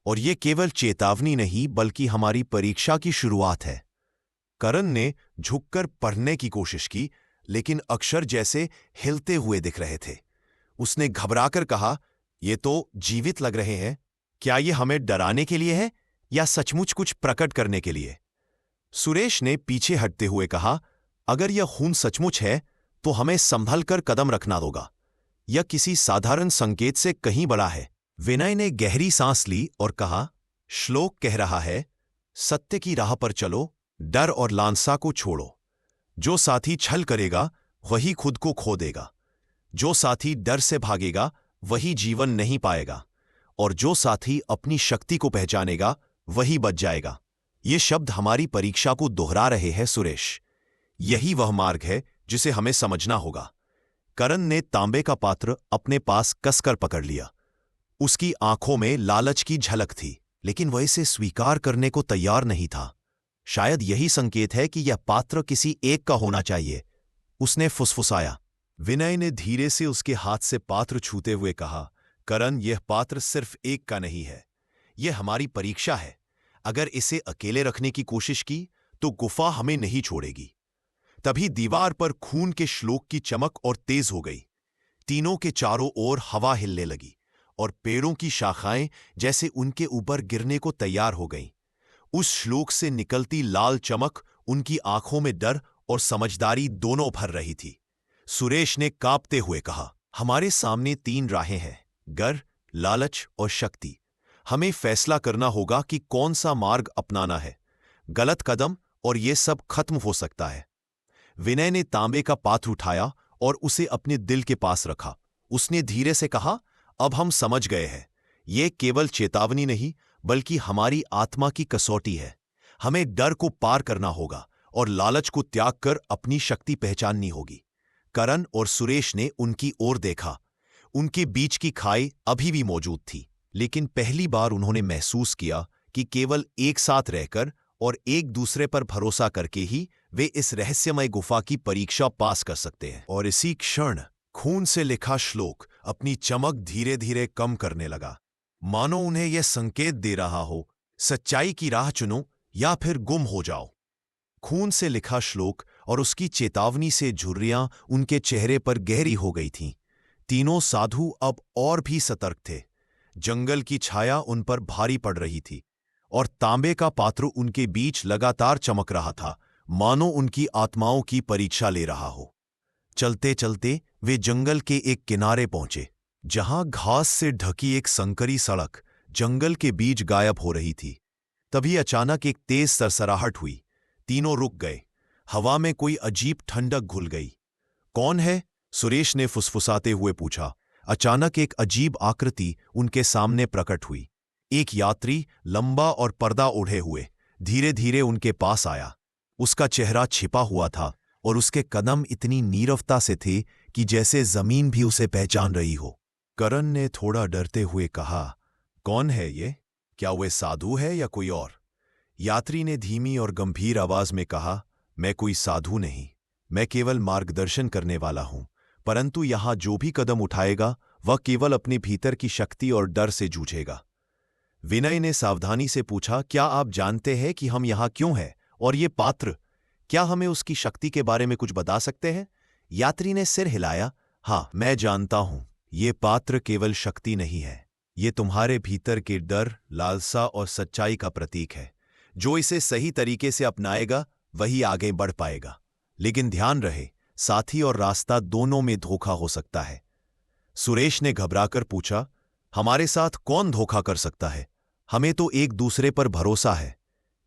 और यह केवल चेतावनी नहीं बल्कि हमारी परीक्षा की शुरुआत है। करण ने झुककर पढ़ने की कोशिश की, लेकिन अक्षर जैसे हिलते हुए दिख रहे थे। उसने घबराकर कहा, ये तो जीवित लग रहे हैं। क्या ये हमें डराने के लिए है या सचमुच कुछ प्रकट करने के लिए? सुरेश ने पीछे हटते हुए कहा, अगर यह खून सचमुच है तो हमें संभल कर कदम रखना होगा। यह किसी साधारण संकेत से कहीं बड़ा है। विनय ने गहरी सांस ली और कहा, श्लोक कह रहा है, सत्य की राह पर चलो, डर और लालसा को छोड़ो। जो साथी छल करेगा वही खुद को खो देगा। जो साथी डर से भागेगा वही जीवन नहीं पाएगा और जो साथी अपनी शक्ति को पहचानेगा वही बच जाएगा। ये शब्द हमारी परीक्षा को दोहरा रहे हैं सुरेश। यही वह मार्ग है जिसे हमें समझना होगा। करण ने तांबे का पात्र अपने पास कसकर पकड़ लिया। उसकी आंखों में लालच की झलक थी, लेकिन वह इसे स्वीकार करने को तैयार नहीं था। शायद यही संकेत है कि यह पात्र किसी एक का होना चाहिए, उसने फुसफुसाया। विनय ने धीरे से उसके हाथ से पात्र छूते हुए कहा, करण, यह पात्र सिर्फ एक का नहीं है। यह हमारी परीक्षा है। अगर इसे अकेले रखने की कोशिश की तो गुफा हमें नहीं छोड़ेगी। तभी दीवार पर खून के श्लोक की चमक और तेज हो गई। तीनों के चारों ओर हवा हिलने लगी और पेड़ों की शाखाएं जैसे उनके ऊपर गिरने को तैयार हो गईं। उस श्लोक से निकलती लाल चमक उनकी आंखों में डर और समझदारी दोनों भर रही थी। सुरेश ने कांपते हुए कहा, हमारे सामने 3 राहें हैं, गर्व, लालच और शक्ति। हमें फैसला करना होगा कि कौन सा मार्ग अपनाना है। गलत कदम और ये सब खत्म हो सकता है। विनय ने तांबे का पात्र उठाया और उसे अपने दिल के पास रखा। उसने धीरे से कहा, अब हम समझ गए हैं। ये केवल चेतावनी नहीं, बल्कि हमारी आत्मा की कसौटी है। हमें डर को पार करना होगा और लालच को त्याग कर अपनी शक्ति पहचाननी होगी। करण और सुरेश ने उनकी ओर देखा। उनके बीच की खाई अभी भी मौजूद थी, लेकिन पहली बार उन्होंने महसूस किया कि केवल एक साथ रहकर और एक दूसरे पर भरोसा करके ही वे इस रहस्यमय गुफा की परीक्षा पास कर सकते हैं। और इसी क्षण खून से लिखा श्लोक अपनी चमक धीरे धीरे कम करने लगा, मानो उन्हें यह संकेत दे रहा हो, सच्चाई की राह चुनो या फिर गुम हो जाओ। खून से लिखा श्लोक और उसकी चेतावनी से झुर्रियां उनके चेहरे पर गहरी हो गई थीं। तीनों साधु अब और भी सतर्क थे। जंगल की छाया उन पर भारी पड़ रही थी और तांबे का पात्र उनके बीच लगातार चमक रहा था, मानो उनकी आत्माओं की परीक्षा ले रहा हो। चलते चलते वे जंगल के एक किनारे पहुंचे, जहां घास से ढकी एक संकरी सड़क जंगल के बीच गायब हो रही थी। तभी अचानक एक तेज सरसराहट हुई। तीनों रुक गए। हवा में कोई अजीब ठंडक घुल गई। कौन है? सुरेश ने फुसफुसाते हुए पूछा। अचानक एक अजीब आकृति उनके सामने प्रकट हुई। एक यात्री लंबा और पर्दा ओढ़े हुए धीरे धीरे उनके पास आया। उसका चेहरा छिपा हुआ था और उसके कदम इतनी नीरवता से थे कि जैसे जमीन भी उसे पहचान रही हो। करण ने थोड़ा डरते हुए कहा, कौन है ये? क्या वे साधु है या कोई और? यात्री ने धीमी और गंभीर आवाज में कहा, मैं कोई साधु नहीं, मैं केवल मार्गदर्शन करने वाला हूं। परंतु यहां जो भी कदम उठाएगा वह केवल अपने भीतर की शक्ति और डर से जूझेगा। विनय ने सावधानी से पूछा, क्या आप जानते हैं कि हम यहां क्यों हैं? और ये पात्र, क्या हमें उसकी शक्ति के बारे में कुछ बता सकते हैं? यात्री ने सिर हिलाया, हाँ, मैं जानता हूं। ये पात्र केवल शक्ति नहीं है, ये तुम्हारे भीतर के डर, लालसा और सच्चाई का प्रतीक है। जो इसे सही तरीके से अपनाएगा वही आगे बढ़ पाएगा। लेकिन ध्यान रहे, साथी और रास्ता दोनों में धोखा हो सकता है। सुरेश ने घबराकर पूछा, हमारे साथ कौन धोखा कर सकता है? हमें तो एक दूसरे पर भरोसा है।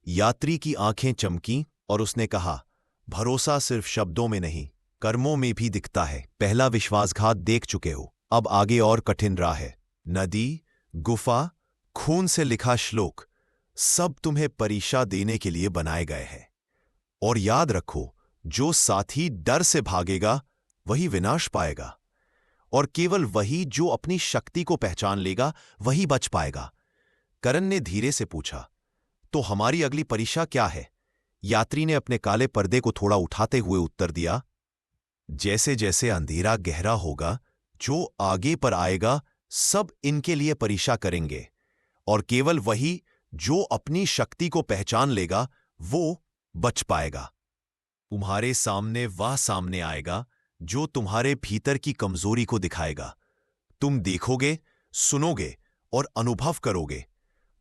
यात्री की आंखें चमकीं और उसने कहा, भरोसा सिर्फ शब्दों में नहीं, कर्मों में भी दिखता है। पहला विश्वासघात देख चुके हो, अब आगे और कठिन राह है। नदी, गुफा, खून से लिखा श्लोक, सब तुम्हें परीक्षा देने के लिए बनाए गए हैं। और याद रखो, जो साथी डर से भागेगा वही विनाश पाएगा, और केवल वही जो अपनी शक्ति को पहचान लेगा वही बच पाएगा। करण ने धीरे से पूछा, तो हमारी अगली परीक्षा क्या है? यात्री ने अपने काले पर्दे को थोड़ा उठाते हुए उत्तर दिया, जैसे जैसे अंधेरा गहरा होगा, जो आगे पर आएगा सब इनके लिए परीक्षा करेंगे, और केवल वही जो अपनी शक्ति को पहचान लेगा वो बच पाएगा। तुम्हारे सामने वह सामने आएगा जो तुम्हारे भीतर की कमजोरी को दिखाएगा। तुम देखोगे, सुनोगे और अनुभव करोगे,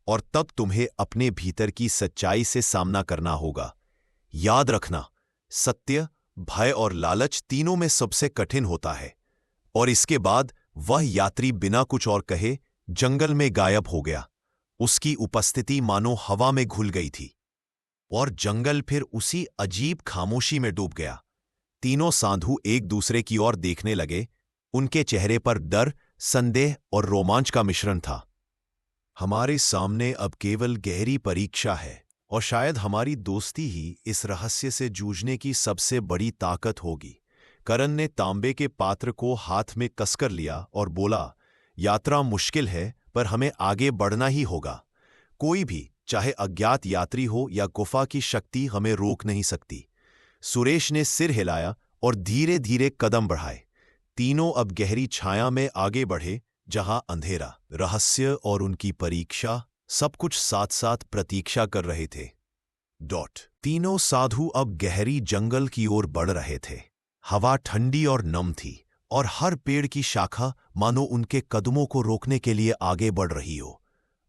और तब तुम्हें अपने भीतर की सच्चाई से सामना करना होगा। याद रखना, सत्य, भय और लालच तीनों में सबसे कठिन होता है। और इसके बाद वह यात्री बिना कुछ और कहे जंगल में गायब हो गया। उसकी उपस्थिति मानो हवा में घुल गई थी और जंगल फिर उसी अजीब खामोशी में डूब गया। तीनों साधु एक दूसरे की ओर देखने लगे। उनके चेहरे पर डर, संदेह और रोमांच का मिश्रण था। हमारे सामने अब केवल गहरी परीक्षा है, और शायद हमारी दोस्ती ही इस रहस्य से जूझने की सबसे बड़ी ताकत होगी। करण ने तांबे के पात्र को हाथ में कसकर लिया और बोला, यात्रा मुश्किल है, पर हमें आगे बढ़ना ही होगा। कोई भी, चाहे अज्ञात यात्री हो या गुफा की शक्ति, हमें रोक नहीं सकती। सुरेश ने सिर हिलाया और धीरे धीरे कदम बढ़ाए। तीनों अब गहरी छाया में आगे बढ़े, जहां अंधेरा, रहस्य और उनकी परीक्षा सब कुछ साथ साथ प्रतीक्षा कर रहे थे। तीनों साधु अब गहरी जंगल की ओर बढ़ रहे थे। हवा ठंडी और नम थी, और हर पेड़ की शाखा मानो उनके कदमों को रोकने के लिए आगे बढ़ रही हो।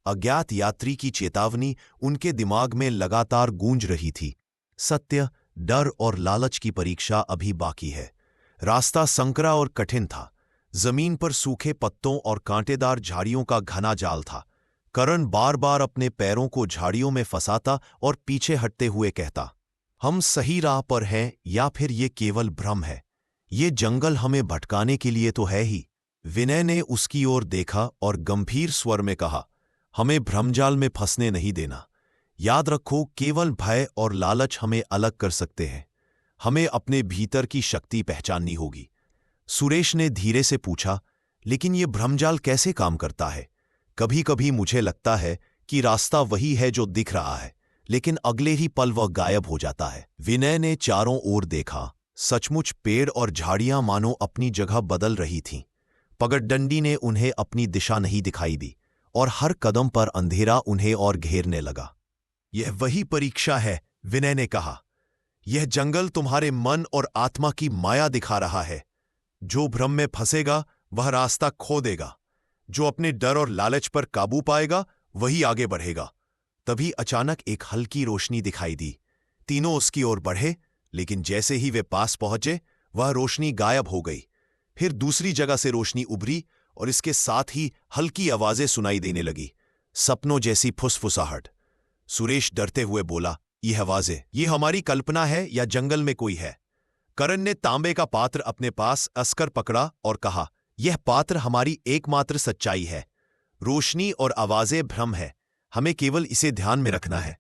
अज्ञात यात्री की चेतावनी उनके दिमाग में लगातार गूंज रही थी। सत्य, डर और लालच की परीक्षा अभी बाकी है। रास्ता संकरा और कठिन था। जमीन पर सूखे पत्तों और कांटेदार झाड़ियों का घना जाल था। करण बार बार अपने पैरों को झाड़ियों में फंसाता और पीछे हटते हुए कहता, हम सही राह पर हैं या फिर ये केवल भ्रम है? ये जंगल हमें भटकाने के लिए तो है ही। विनय ने उसकी ओर देखा और गंभीर स्वर में कहा, हमें भ्रमजाल में फंसने नहीं देना। याद रखो, केवल भय और लालच हमें अलग कर सकते हैं। हमें अपने भीतर की शक्ति पहचाननी होगी। सुरेश ने धीरे से पूछा, लेकिन ये भ्रमजाल कैसे काम करता है? कभी कभी मुझे लगता है कि रास्ता वही है जो दिख रहा है, लेकिन अगले ही पल वह गायब हो जाता है। विनय ने चारों ओर देखा। सचमुच पेड़ और झाड़ियां मानो अपनी जगह बदल रही थीं। पगडंडी ने उन्हें अपनी दिशा नहीं दिखाई दी, और हर कदम पर अंधेरा उन्हें और घेरने लगा। यह वही परीक्षा है, विनय ने कहा। यह जंगल तुम्हारे मन और आत्मा की माया दिखा रहा है। जो भ्रम में फंसेगा वह रास्ता खो देगा। जो अपने डर और लालच पर काबू पाएगा वही आगे बढ़ेगा। तभी अचानक एक हल्की रोशनी दिखाई दी। तीनों उसकी ओर बढ़े, लेकिन जैसे ही वे पास पहुंचे, वह रोशनी गायब हो गई। फिर दूसरी जगह से रोशनी उभरी, और इसके साथ ही हल्की आवाजें सुनाई देने लगी, सपनों जैसी फुसफुसाहट। सुरेश डरते हुए बोला, ये आवाजें, ये हमारी कल्पना है या जंगल में कोई है? करण ने तांबे का पात्र अपने पास असकर पकड़ा और कहा, यह पात्र हमारी एकमात्र सच्चाई है। रोशनी और आवाजें भ्रम है, हमें केवल इसे ध्यान में रखना है।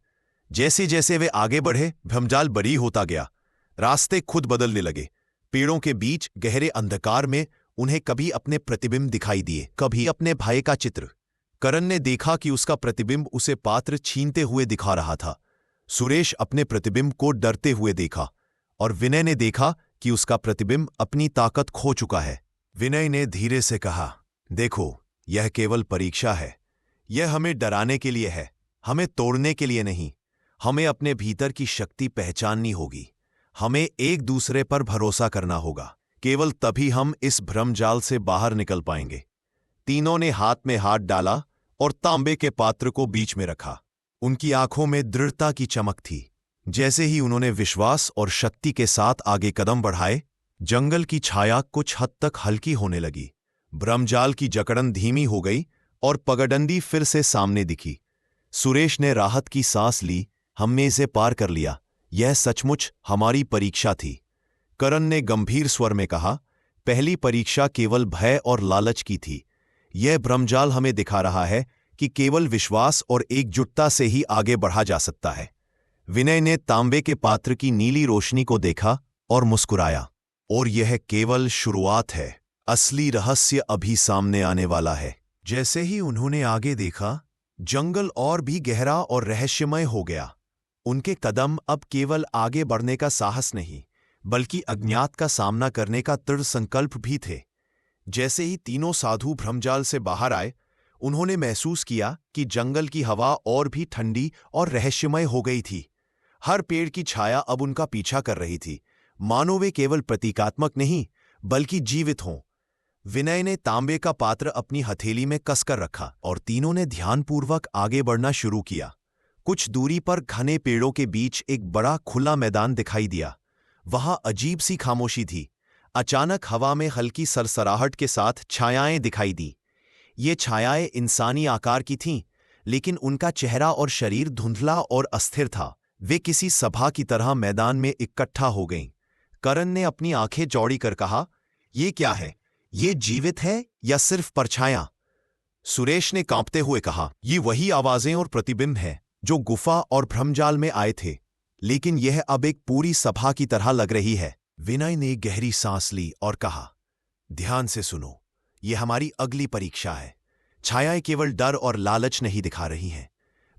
जैसे जैसे वे आगे बढ़े, भ्रमजाल बड़ी होता गया। रास्ते खुद बदलने लगे। पेड़ों के बीच गहरे अंधकार में उन्हें कभी अपने प्रतिबिंब दिखाई दिए, कभी अपने भाई का चित्र। करण ने देखा कि उसका प्रतिबिंब उसे पात्र छीनते हुए दिखा रहा था। सुरेश अपने प्रतिबिंब को डरते हुए देखा, और विनय ने देखा कि उसका प्रतिबिंब अपनी ताकत खो चुका है। विनय ने धीरे से कहा, देखो, यह केवल परीक्षा है। यह हमें डराने के लिए है, हमें तोड़ने के लिए नहीं। हमें अपने भीतर की शक्ति पहचाननी होगी। हमें एक दूसरे पर भरोसा करना होगा। केवल तभी हम इस भ्रमजाल से बाहर निकल पाएंगे। तीनों ने हाथ में हाथ डाला और तांबे के पात्र को बीच में रखा। उनकी आंखों में दृढ़ता की चमक थी। जैसे ही उन्होंने विश्वास और शक्ति के साथ आगे कदम बढ़ाए, जंगल की छाया कुछ हद तक हल्की होने लगी। भ्रमजाल की जकड़न धीमी हो गई और पगडंडी फिर से सामने दिखी। सुरेश ने राहत की सांस ली, हमने इसे पार कर लिया। यह सचमुच हमारी परीक्षा थी। करण ने गंभीर स्वर में कहा, पहली परीक्षा केवल भय और लालच की थी। यह भ्रमजाल हमें दिखा रहा है कि केवल विश्वास और एकजुटता से ही आगे बढ़ा जा सकता है। विनय ने तांबे के पात्र की नीली रोशनी को देखा और मुस्कुराया, और यह केवल शुरुआत है। असली रहस्य अभी सामने आने वाला है। जैसे ही उन्होंने आगे देखा, जंगल और भी गहरा और रहस्यमय हो गया। उनके कदम अब केवल आगे बढ़ने का साहस नहीं, बल्कि अज्ञात का सामना करने का दृढ़ संकल्प भी थे। जैसे ही तीनों साधु भ्रमजाल से बाहर आए, उन्होंने महसूस किया कि जंगल की हवा और भी ठंडी और रहस्यमय हो गई थी। हर पेड़ की छाया अब उनका पीछा कर रही थी, मानो वे केवल प्रतीकात्मक नहीं, बल्कि जीवित हों। विनय ने तांबे का पात्र अपनी हथेली में कसकर रखा, और तीनों ने ध्यानपूर्वक आगे बढ़ना शुरू किया। कुछ दूरी पर घने पेड़ों के बीच एक बड़ा खुला मैदान दिखाई दिया। वहां अजीब सी खामोशी थी। अचानक हवा में हल्की सरसराहट के साथ छायाएं दिखाई दी। ये छायाएं इंसानी आकार की थीं, लेकिन उनका चेहरा और शरीर धुंधला और अस्थिर था। वे किसी सभा की तरह मैदान में इकट्ठा हो गईं। करण ने अपनी आंखें चौड़ी कर कहा, ये क्या है? ये जीवित है या सिर्फ परछायां? सुरेश ने कांपते हुए कहा, ये वही आवाजें और प्रतिबिंब हैं जो गुफा और भ्रमजाल में आए थे, लेकिन यह अब एक पूरी सभा की तरह लग रही है। विनय ने गहरी सांस ली और कहा, ध्यान से सुनो, यह हमारी अगली परीक्षा है। छायाएं केवल डर और लालच नहीं दिखा रही हैं,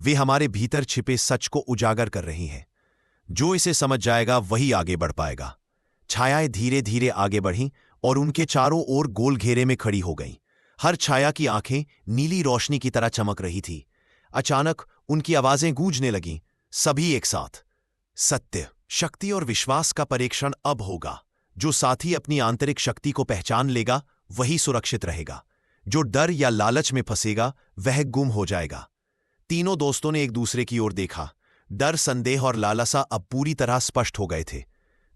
वे हमारे भीतर छिपे सच को उजागर कर रही हैं। जो इसे समझ जाएगा वही आगे बढ़ पाएगा। छायाएं धीरे धीरे आगे बढ़ीं और उनके चारों ओर गोल घेरे में खड़ी हो गईं। हर छाया की आंखें नीली रोशनी की तरह चमक रही थी। अचानक उनकी आवाजें गूंजने लगीं, सभी एक साथ। सत्य, शक्ति और विश्वास का परीक्षण अब होगा। जो साथी अपनी आंतरिक शक्ति को पहचान लेगा वही सुरक्षित रहेगा। जो डर या लालच में फंसेगा वह गुम हो जाएगा। तीनों दोस्तों ने एक दूसरे की ओर देखा। डर, संदेह और लालसा अब पूरी तरह स्पष्ट हो गए थे।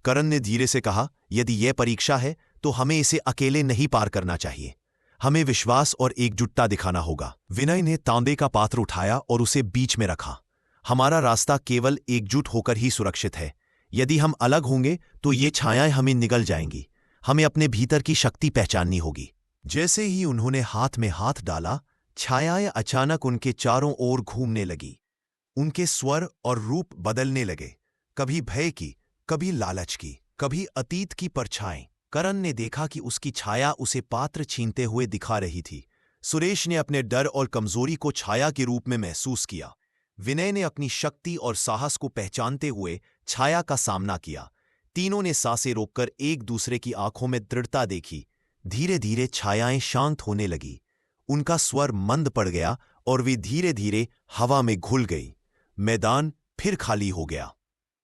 करण ने धीरे से कहा, यदि यह परीक्षा है तो हमें इसे अकेले नहीं पार करना चाहिए। हमें विश्वास और एकजुटता दिखाना होगा। विनय ने तांबे का पात्र उठाया और उसे बीच में रखा। हमारा रास्ता केवल एकजुट होकर ही सुरक्षित है। यदि हम अलग होंगे तो ये छायाएं हमें निगल जाएंगी। हमें अपने भीतर की शक्ति पहचाननी होगी। जैसे ही उन्होंने हाथ में हाथ डाला, छायाएं अचानक उनके चारों ओर घूमने लगी। उनके स्वर और रूप बदलने लगे, कभी भय की, कभी लालच की, कभी अतीत की परछाएं। करण ने देखा कि उसकी छाया उसे पात्र छीनते हुए दिखा रही थी। सुरेश ने अपने डर और कमजोरी को छाया के रूप में महसूस किया। विनय ने अपनी शक्ति और साहस को पहचानते हुए छाया का सामना किया। तीनों ने सांसें रोककर एक दूसरे की आंखों में दृढ़ता देखी। धीरे धीरे छायाएं शांत होने लगी। उनका स्वर मंद पड़ गया और वे धीरे धीरे हवा में घुल गई। मैदान फिर खाली हो गया,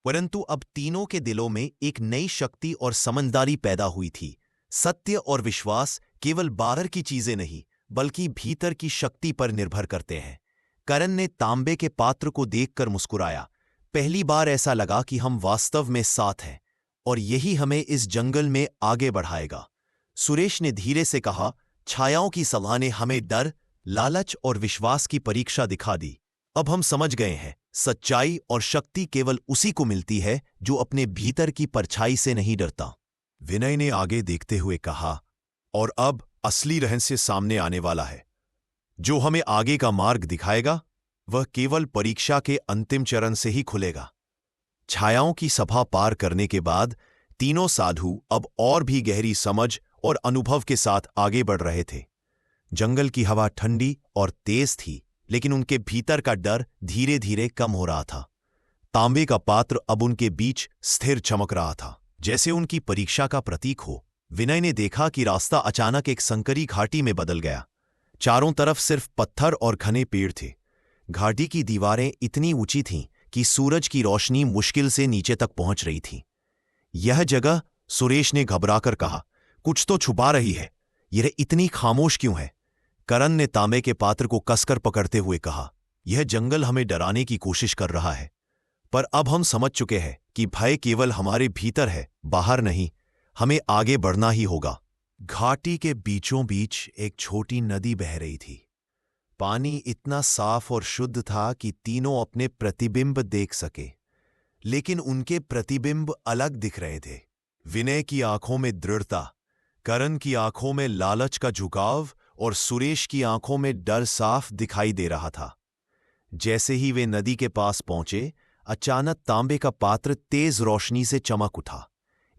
परंतु अब तीनों के दिलों में एक नई शक्ति और समझदारी पैदा हुई थी। सत्य और विश्वास केवल बाहर की चीजें नहीं, बल्कि भीतर की शक्ति पर निर्भर करते हैं। करण ने तांबे के पात्र को देखकर मुस्कुराया। पहली बार ऐसा लगा कि हम वास्तव में साथ हैं और यही हमें इस जंगल में आगे बढ़ाएगा। सुरेश ने धीरे से कहा, छायाओं की सलाह ने हमें डर, लालच और विश्वास की परीक्षा दिखा दी। अब हम समझ गए हैं, सच्चाई और शक्ति केवल उसी को मिलती है जो अपने भीतर की परछाई से नहीं डरता। विनय ने आगे देखते हुए कहा, और अब असली रहस्य सामने आने वाला है। जो हमें आगे का मार्ग दिखाएगा वह केवल परीक्षा के अंतिम चरण से ही खुलेगा। छायाओं की सभा पार करने के बाद तीनों साधु अब और भी गहरी समझ और अनुभव के साथ आगे बढ़ रहे थे। जंगल की हवा ठंडी और तेज थी, लेकिन उनके भीतर का डर धीरे धीरे कम हो रहा था। तांबे का पात्र अब उनके बीच स्थिर चमक रहा था, जैसे उनकी परीक्षा का प्रतीक हो। विनय ने देखा कि रास्ता अचानक एक संकरी घाटी में बदल गया। चारों तरफ सिर्फ पत्थर और घने पेड़ थे। घाटी की दीवारें इतनी ऊंची थीं कि सूरज की रोशनी मुश्किल से नीचे तक पहुंच रही थी। यह जगह, सुरेश ने घबराकर कहा, कुछ तो छुपा रही है। यह इतनी खामोश क्यों है? करण ने तांबे के पात्र को कसकर पकड़ते हुए कहा, यह जंगल हमें डराने की कोशिश कर रहा है, पर अब हम समझ चुके हैं कि भय केवल हमारे भीतर है, बाहर नहीं। हमें आगे बढ़ना ही होगा। घाटी के बीचों बीच एक छोटी नदी बह रही थी। पानी इतना साफ और शुद्ध था कि तीनों अपने प्रतिबिंब देख सके, लेकिन उनके प्रतिबिंब अलग दिख रहे थे। विनय की आंखों में दृढ़ता, करण की आंखों में लालच का झुकाव और सुरेश की आंखों में डर साफ दिखाई दे रहा था। जैसे ही वे नदी के पास पहुंचे, अचानक तांबे का पात्र तेज रोशनी से चमक उठा।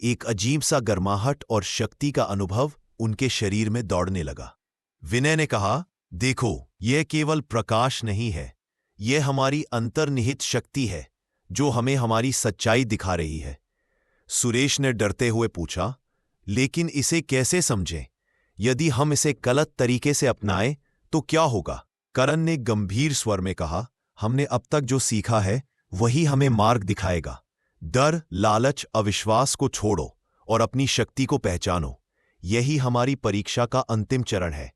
एक अजीब सा गर्माहट और शक्ति का अनुभव उनके शरीर में दौड़ने लगा। विनय ने कहा, देखो, यह केवल प्रकाश नहीं है, यह हमारी अंतर्निहित शक्ति है जो हमें हमारी सच्चाई दिखा रही है। सुरेश ने डरते हुए पूछा, लेकिन इसे कैसे समझें? यदि हम इसे गलत तरीके से अपनाएं तो क्या होगा? करण ने गंभीर स्वर में कहा, हमने अब तक जो सीखा है वही हमें मार्ग दिखाएगा। डर, लालच, अविश्वास को छोड़ो और अपनी शक्ति को पहचानो। यही हमारी परीक्षा का अंतिम चरण है।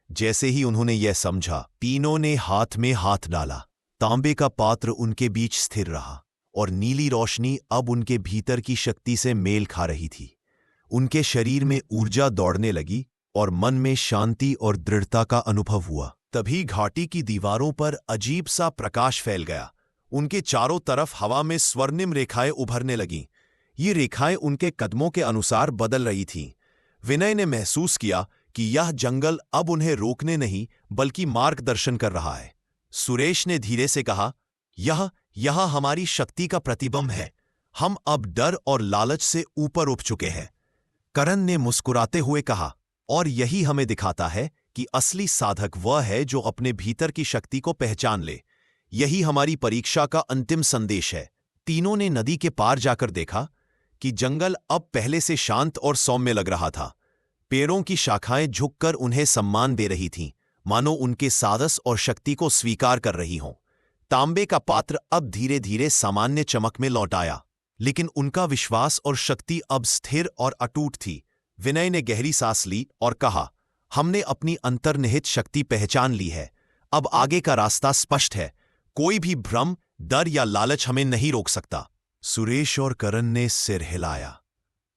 जैसे ही उन्होंने यह समझा, तीनों ने हाथ में हाथ डाला। तांबे का पात्र उनके बीच स्थिर रहा और नीली रोशनी अब उनके भीतर की शक्ति से मेल खा रही थी। उनके शरीर में ऊर्जा दौड़ने लगी और मन में शांति और दृढ़ता का अनुभव हुआ। तभी घाटी की दीवारों पर अजीब सा प्रकाश फैल गया। उनके चारों तरफ हवा में स्वर्णिम रेखाएं उभरने लगीं। ये रेखाएं उनके कदमों के अनुसार बदल रही थीं। विनय ने महसूस किया कि यह जंगल अब उन्हें रोकने नहीं बल्कि मार्गदर्शन कर रहा है। सुरेश ने धीरे से कहा, यह हमारी शक्ति का प्रतिबिंब है। हम अब डर और लालच से ऊपर उठ चुके हैं। करण ने मुस्कुराते हुए कहा, और यही हमें दिखाता है कि असली साधक वह है जो अपने भीतर की शक्ति को पहचान ले। यही हमारी परीक्षा का अंतिम संदेश है। तीनों ने नदी के पार जाकर देखा कि जंगल अब पहले से शांत और सौम्य लग रहा था। पेड़ों की शाखाएं झुककर उन्हें सम्मान दे रही थीं, मानो उनके साहस और शक्ति को स्वीकार कर रही हों। तांबे का पात्र अब धीरे धीरे सामान्य चमक में लौट आया, लेकिन उनका विश्वास और शक्ति अब स्थिर और अटूट थी। विनय ने गहरी सांस ली और कहा, हमने अपनी अंतर्निहित शक्ति पहचान ली है। अब आगे का रास्ता स्पष्ट है। कोई भी भ्रम, डर या लालच हमें नहीं रोक सकता। सुरेश और करण ने सिर हिलाया।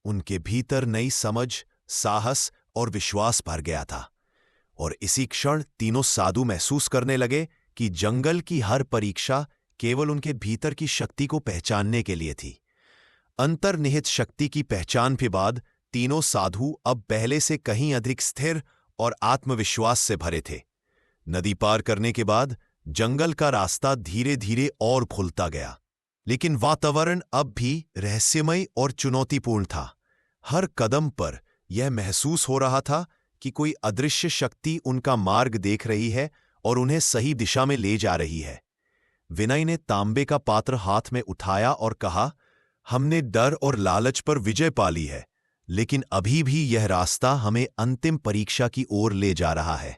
उनके भीतर नई समझ, साहस और विश्वास भर गया था, और इसी क्षण तीनों साधु महसूस करने लगे कि जंगल की हर परीक्षा केवल उनके भीतर की शक्ति को पहचानने के लिए थी। अंतर्निहित शक्ति की पहचान के बाद तीनों साधु अब पहले से कहीं अधिक स्थिर और आत्मविश्वास से भरे थे। नदी पार करने के बाद जंगल का रास्ता धीरे धीरे और खुलता गया, लेकिन वातावरण अब भी रहस्यमय और चुनौतीपूर्ण था। हर कदम पर यह महसूस हो रहा था कि कोई अदृश्य शक्ति उनका मार्ग देख रही है और उन्हें सही दिशा में ले जा रही है। विनय ने तांबे का पात्र हाथ में उठाया और कहा, हमने डर और लालच पर विजय पा ली है, लेकिन अभी भी यह रास्ता हमें अंतिम परीक्षा की ओर ले जा रहा है।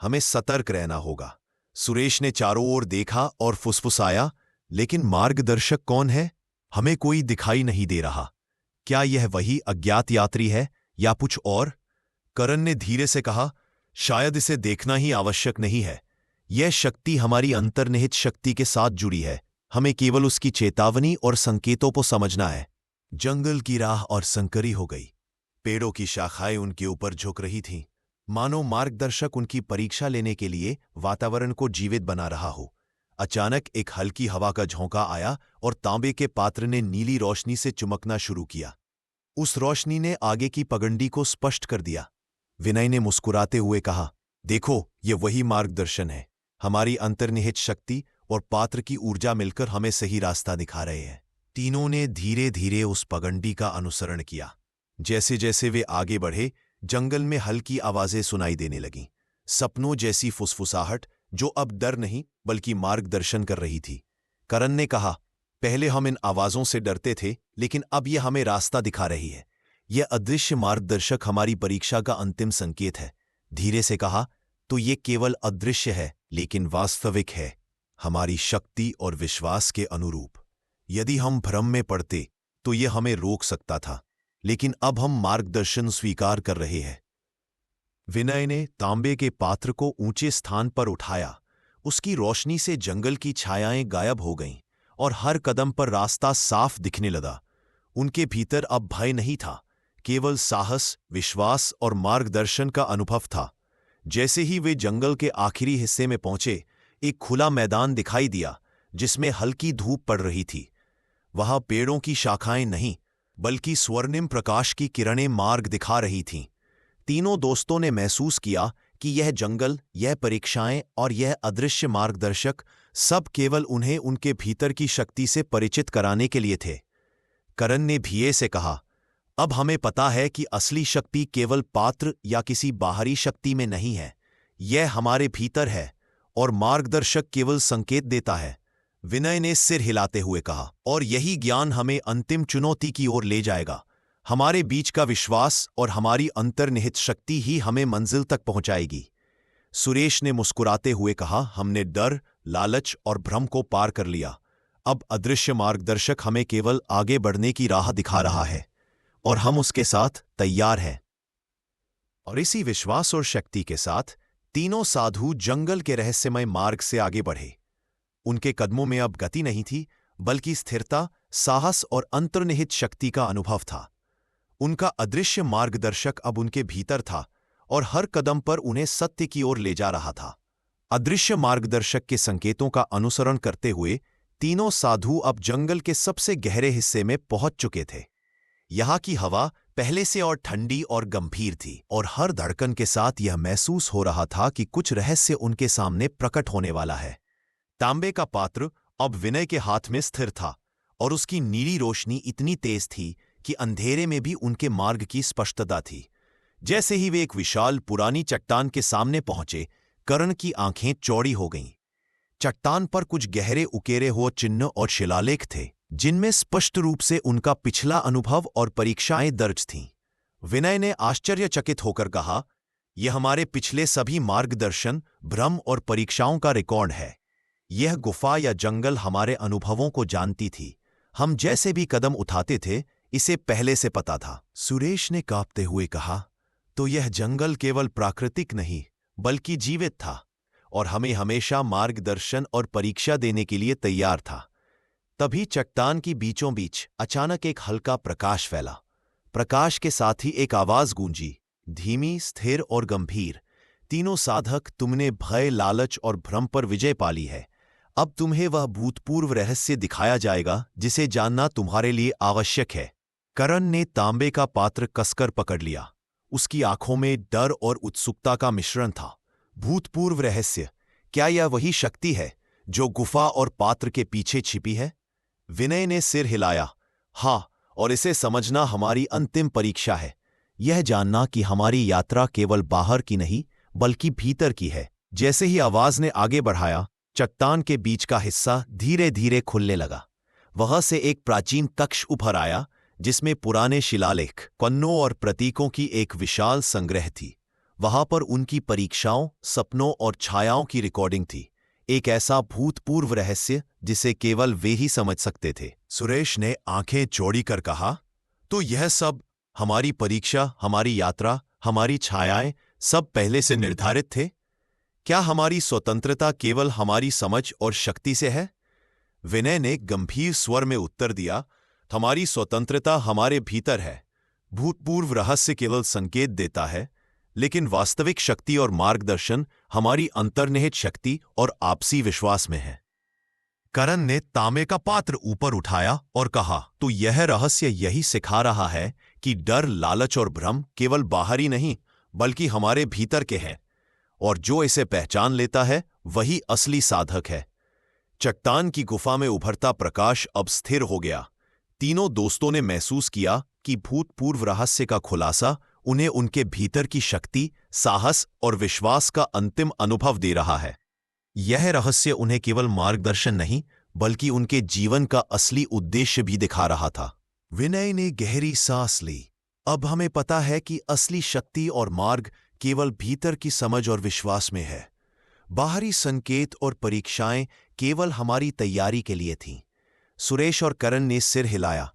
हमें सतर्क रहना होगा। सुरेश ने चारों ओर देखा और फुसफुसाया, लेकिन मार्गदर्शक कौन है? हमें कोई दिखाई नहीं दे रहा। क्या यह वही अज्ञात यात्री है या कुछ और? करण ने धीरे से कहा, शायद इसे देखना ही आवश्यक नहीं है। यह शक्ति हमारी अंतर्निहित शक्ति के साथ जुड़ी है। हमें केवल उसकी चेतावनी और संकेतों को समझना है। जंगल की राह और संकरी हो गई। पेड़ों की शाखाएं उनके ऊपर झुक रही थीं, मानो मार्गदर्शक उनकी परीक्षा लेने के लिए वातावरण को जीवित बना रहा हो। अचानक एक हल्की हवा का झोंका आया और तांबे के पात्र ने नीली रोशनी से चमकना शुरू किया। उस रोशनी ने आगे की पगडंडी को स्पष्ट कर दिया। विनय ने मुस्कुराते हुए कहा, देखो, ये वही मार्गदर्शन है। हमारी अंतर्निहित शक्ति और पात्र की ऊर्जा मिलकर हमें सही रास्ता दिखा रहे हैं। तीनों ने धीरे धीरे उस पगडंडी का अनुसरण किया। जैसे जैसे वे आगे बढ़े, जंगल में हल्की आवाजें सुनाई देने लगीं, सपनों जैसी फुसफुसाहट जो अब डर नहीं बल्कि मार्गदर्शन कर रही थी। करण ने कहा, पहले हम इन आवाजों से डरते थे, लेकिन अब यह हमें रास्ता दिखा रही है। यह अदृश्य मार्गदर्शक हमारी परीक्षा का अंतिम संकेत है। धीरे से कहा, तो ये केवल अदृश्य है लेकिन वास्तविक है, हमारी शक्ति और विश्वास के अनुरूप। यदि हम भ्रम में पड़ते तो यह हमें रोक सकता था, लेकिन अब हम मार्गदर्शन स्वीकार कर रहे हैं। विनय ने तांबे के पात्र को ऊंचे स्थान पर उठाया। उसकी रोशनी से जंगल की छायाएं गायब हो गईं और हर कदम पर रास्ता साफ दिखने लगा। उनके भीतर अब भय नहीं था, केवल साहस, विश्वास और मार्गदर्शन का अनुभव था। जैसे ही वे जंगल के आखिरी हिस्से में पहुंचे, एक खुला मैदान दिखाई दिया जिसमें हल्की धूप पड़ रही थी। वहां पेड़ों की शाखाएं नहीं बल्कि स्वर्णिम प्रकाश की किरणें मार्ग दिखा रही थीं। तीनों दोस्तों ने महसूस किया कि यह जंगल, यह परीक्षाएं और यह अदृश्य मार्गदर्शक सब केवल उन्हें उनके भीतर की शक्ति से परिचित कराने के लिए थे। करण ने धीरे से कहा, अब हमें पता है कि असली शक्ति केवल पात्र या किसी बाहरी शक्ति में नहीं है, यह हमारे भीतर है और मार्गदर्शक केवल संकेत देता है। विनय ने सिर हिलाते हुए कहा, और यही ज्ञान हमें अंतिम चुनौती की ओर ले जाएगा। हमारे बीच का विश्वास और हमारी अंतर्निहित शक्ति ही हमें मंजिल तक पहुंचाएगी। सुरेश ने मुस्कुराते हुए कहा, हमने डर, लालच और भ्रम को पार कर लिया। अब अदृश्य मार्गदर्शक हमें केवल आगे बढ़ने की राह दिखा रहा है और हम उसके साथ तैयार हैं। और इसी विश्वास और शक्ति के साथ तीनों साधु जंगल के रहस्यमय मार्ग से आगे बढ़े। उनके कदमों में अब गति नहीं थी, बल्कि स्थिरता, साहस और अंतर्निहित शक्ति का अनुभव था। उनका अदृश्य मार्गदर्शक अब उनके भीतर था और हर कदम पर उन्हें सत्य की ओर ले जा रहा था। अदृश्य मार्गदर्शक के संकेतों का अनुसरण करते हुए तीनों साधु अब जंगल के सबसे गहरे हिस्से में पहुंच चुके थे। यहाँ की हवा पहले से और ठंडी और गंभीर थी और हर धड़कन के साथ यह महसूस हो रहा था कि कुछ रहस्य उनके सामने प्रकट होने वाला है। तांबे का पात्र अब विनय के हाथ में स्थिर था और उसकी नीली रोशनी इतनी तेज थी कि अंधेरे में भी उनके मार्ग की स्पष्टता थी। जैसे ही वे एक विशाल पुरानी चट्टान के सामने पहुंचे, करण की आंखें चौड़ी हो गईं। चट्टान पर कुछ गहरे उकेरे हुए चिन्ह और शिलालेख थे, जिनमें स्पष्ट रूप से उनका पिछला अनुभव और परीक्षाएं दर्ज थीं। विनय ने आश्चर्यचकित होकर कहा, यह हमारे पिछले सभी मार्गदर्शन, भ्रम और परीक्षाओं का रिकॉर्ड है। यह गुफा या जंगल हमारे अनुभवों को जानती थी। हम जैसे भी कदम उठाते थे, इसे पहले से पता था। सुरेश ने कांपते हुए कहा, तो यह जंगल केवल प्राकृतिक नहीं बल्कि जीवित था और हमें हमेशा मार्गदर्शन और परीक्षा देने के लिए तैयार था। तभी चट्टान की बीचों बीच अचानक एक हल्का प्रकाश फैला। प्रकाश के साथ ही एक आवाज गूंजी, धीमी, स्थिर और गंभीर, तीनों साधक, तुमने भय, लालच और भ्रम पर विजय पाली है। अब तुम्हें वह भूतपूर्व रहस्य दिखाया जाएगा जिसे जानना तुम्हारे लिए आवश्यक है। करण ने तांबे का पात्र कसकर पकड़ लिया। उसकी आंखों में डर और उत्सुकता का मिश्रण था। भूतपूर्व रहस्य, क्या यह वही शक्ति है जो गुफा और पात्र के पीछे छिपी है? विनय ने सिर हिलाया, हाँ, और इसे समझना हमारी अंतिम परीक्षा है। यह जानना कि हमारी यात्रा केवल बाहर की नहीं बल्कि भीतर की है। जैसे ही आवाज ने आगे बढ़ाया, चट्टान के बीच का हिस्सा धीरे धीरे खुलने लगा। वहां से एक प्राचीन कक्ष उभर आया जिसमें पुराने शिलालेख, पन्नों और प्रतीकों की एक विशाल संग्रह थी। वहां पर उनकी परीक्षाओं, सपनों और छायाओं की रिकॉर्डिंग थी। एक ऐसा भूतपूर्व रहस्य जिसे केवल वे ही समझ सकते थे। सुरेश ने आंखें चौड़ी कर कहा, तो यह सब, हमारी परीक्षा, हमारी यात्रा, हमारी छायाएं, सब पहले से निर्धारित थे? क्या हमारी स्वतंत्रता केवल हमारी समझ और शक्ति से है? विनय ने गंभीर स्वर में उत्तर दिया, हमारी स्वतंत्रता हमारे भीतर है। भूतपूर्व रहस्य केवल संकेत देता है, लेकिन वास्तविक शक्ति और मार्गदर्शन हमारी अंतर्निहित शक्ति और आपसी विश्वास में है। करण ने तांबे का पात्र ऊपर उठाया और कहा, तो यह रहस्य यही सिखा रहा है कि डर, लालच और भ्रम केवल बाहरी नहीं बल्कि हमारे भीतर के हैं, और जो इसे पहचान लेता है वही असली साधक है। चट्टान की गुफा में उभरता प्रकाश अब स्थिर हो गया। तीनों दोस्तों ने महसूस किया कि भूतपूर्व रहस्य का खुलासा उन्हें उनके भीतर की शक्ति, साहस और विश्वास का अंतिम अनुभव दे रहा है। यह रहस्य उन्हें केवल मार्गदर्शन नहीं बल्कि उनके जीवन का असली उद्देश्य भी दिखा रहा था। विनय ने गहरी सांस ली। अब हमें पता है कि असली शक्ति और मार्ग केवल भीतर की समझ और विश्वास में है। बाहरी संकेत और परीक्षाएं केवल हमारी तैयारी के लिए थीं। सुरेश और करण ने सिर हिलाया।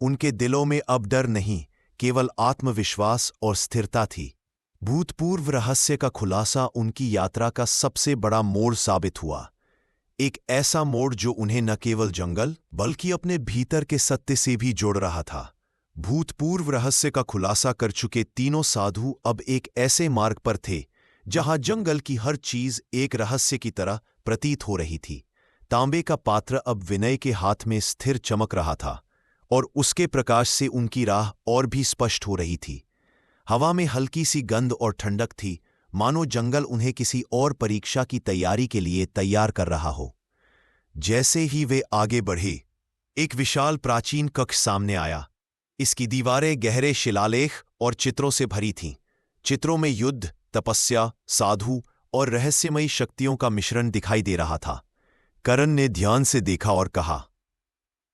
उनके दिलों में अब डर नहीं, केवल आत्मविश्वास और स्थिरता थी। भूतपूर्व रहस्य का खुलासा उनकी यात्रा का सबसे बड़ा मोड़ साबित हुआ। एक ऐसा मोड़ जो उन्हें न केवल जंगल बल्कि अपने भीतर के सत्य से भी जोड़ रहा था। भूतपूर्व रहस्य का खुलासा कर चुके तीनों साधु अब एक ऐसे मार्ग पर थे जहां जंगल की हर चीज एक रहस्य की तरह प्रतीत हो रही थी। तांबे का पात्र अब विनय के हाथ में स्थिर चमक रहा था और उसके प्रकाश से उनकी राह और भी स्पष्ट हो रही थी। हवा में हल्की सी गंध और ठंडक थी, मानो जंगल उन्हें किसी और परीक्षा की तैयारी के लिए तैयार कर रहा हो। जैसे ही वे आगे बढ़े, एक विशाल प्राचीन कक्ष सामने आया। इसकी दीवारें गहरे शिलालेख और चित्रों से भरी थीं। चित्रों में युद्ध, तपस्या, साधु और रहस्यमयी शक्तियों का मिश्रण दिखाई दे रहा था। करण ने ध्यान से देखा और कहा,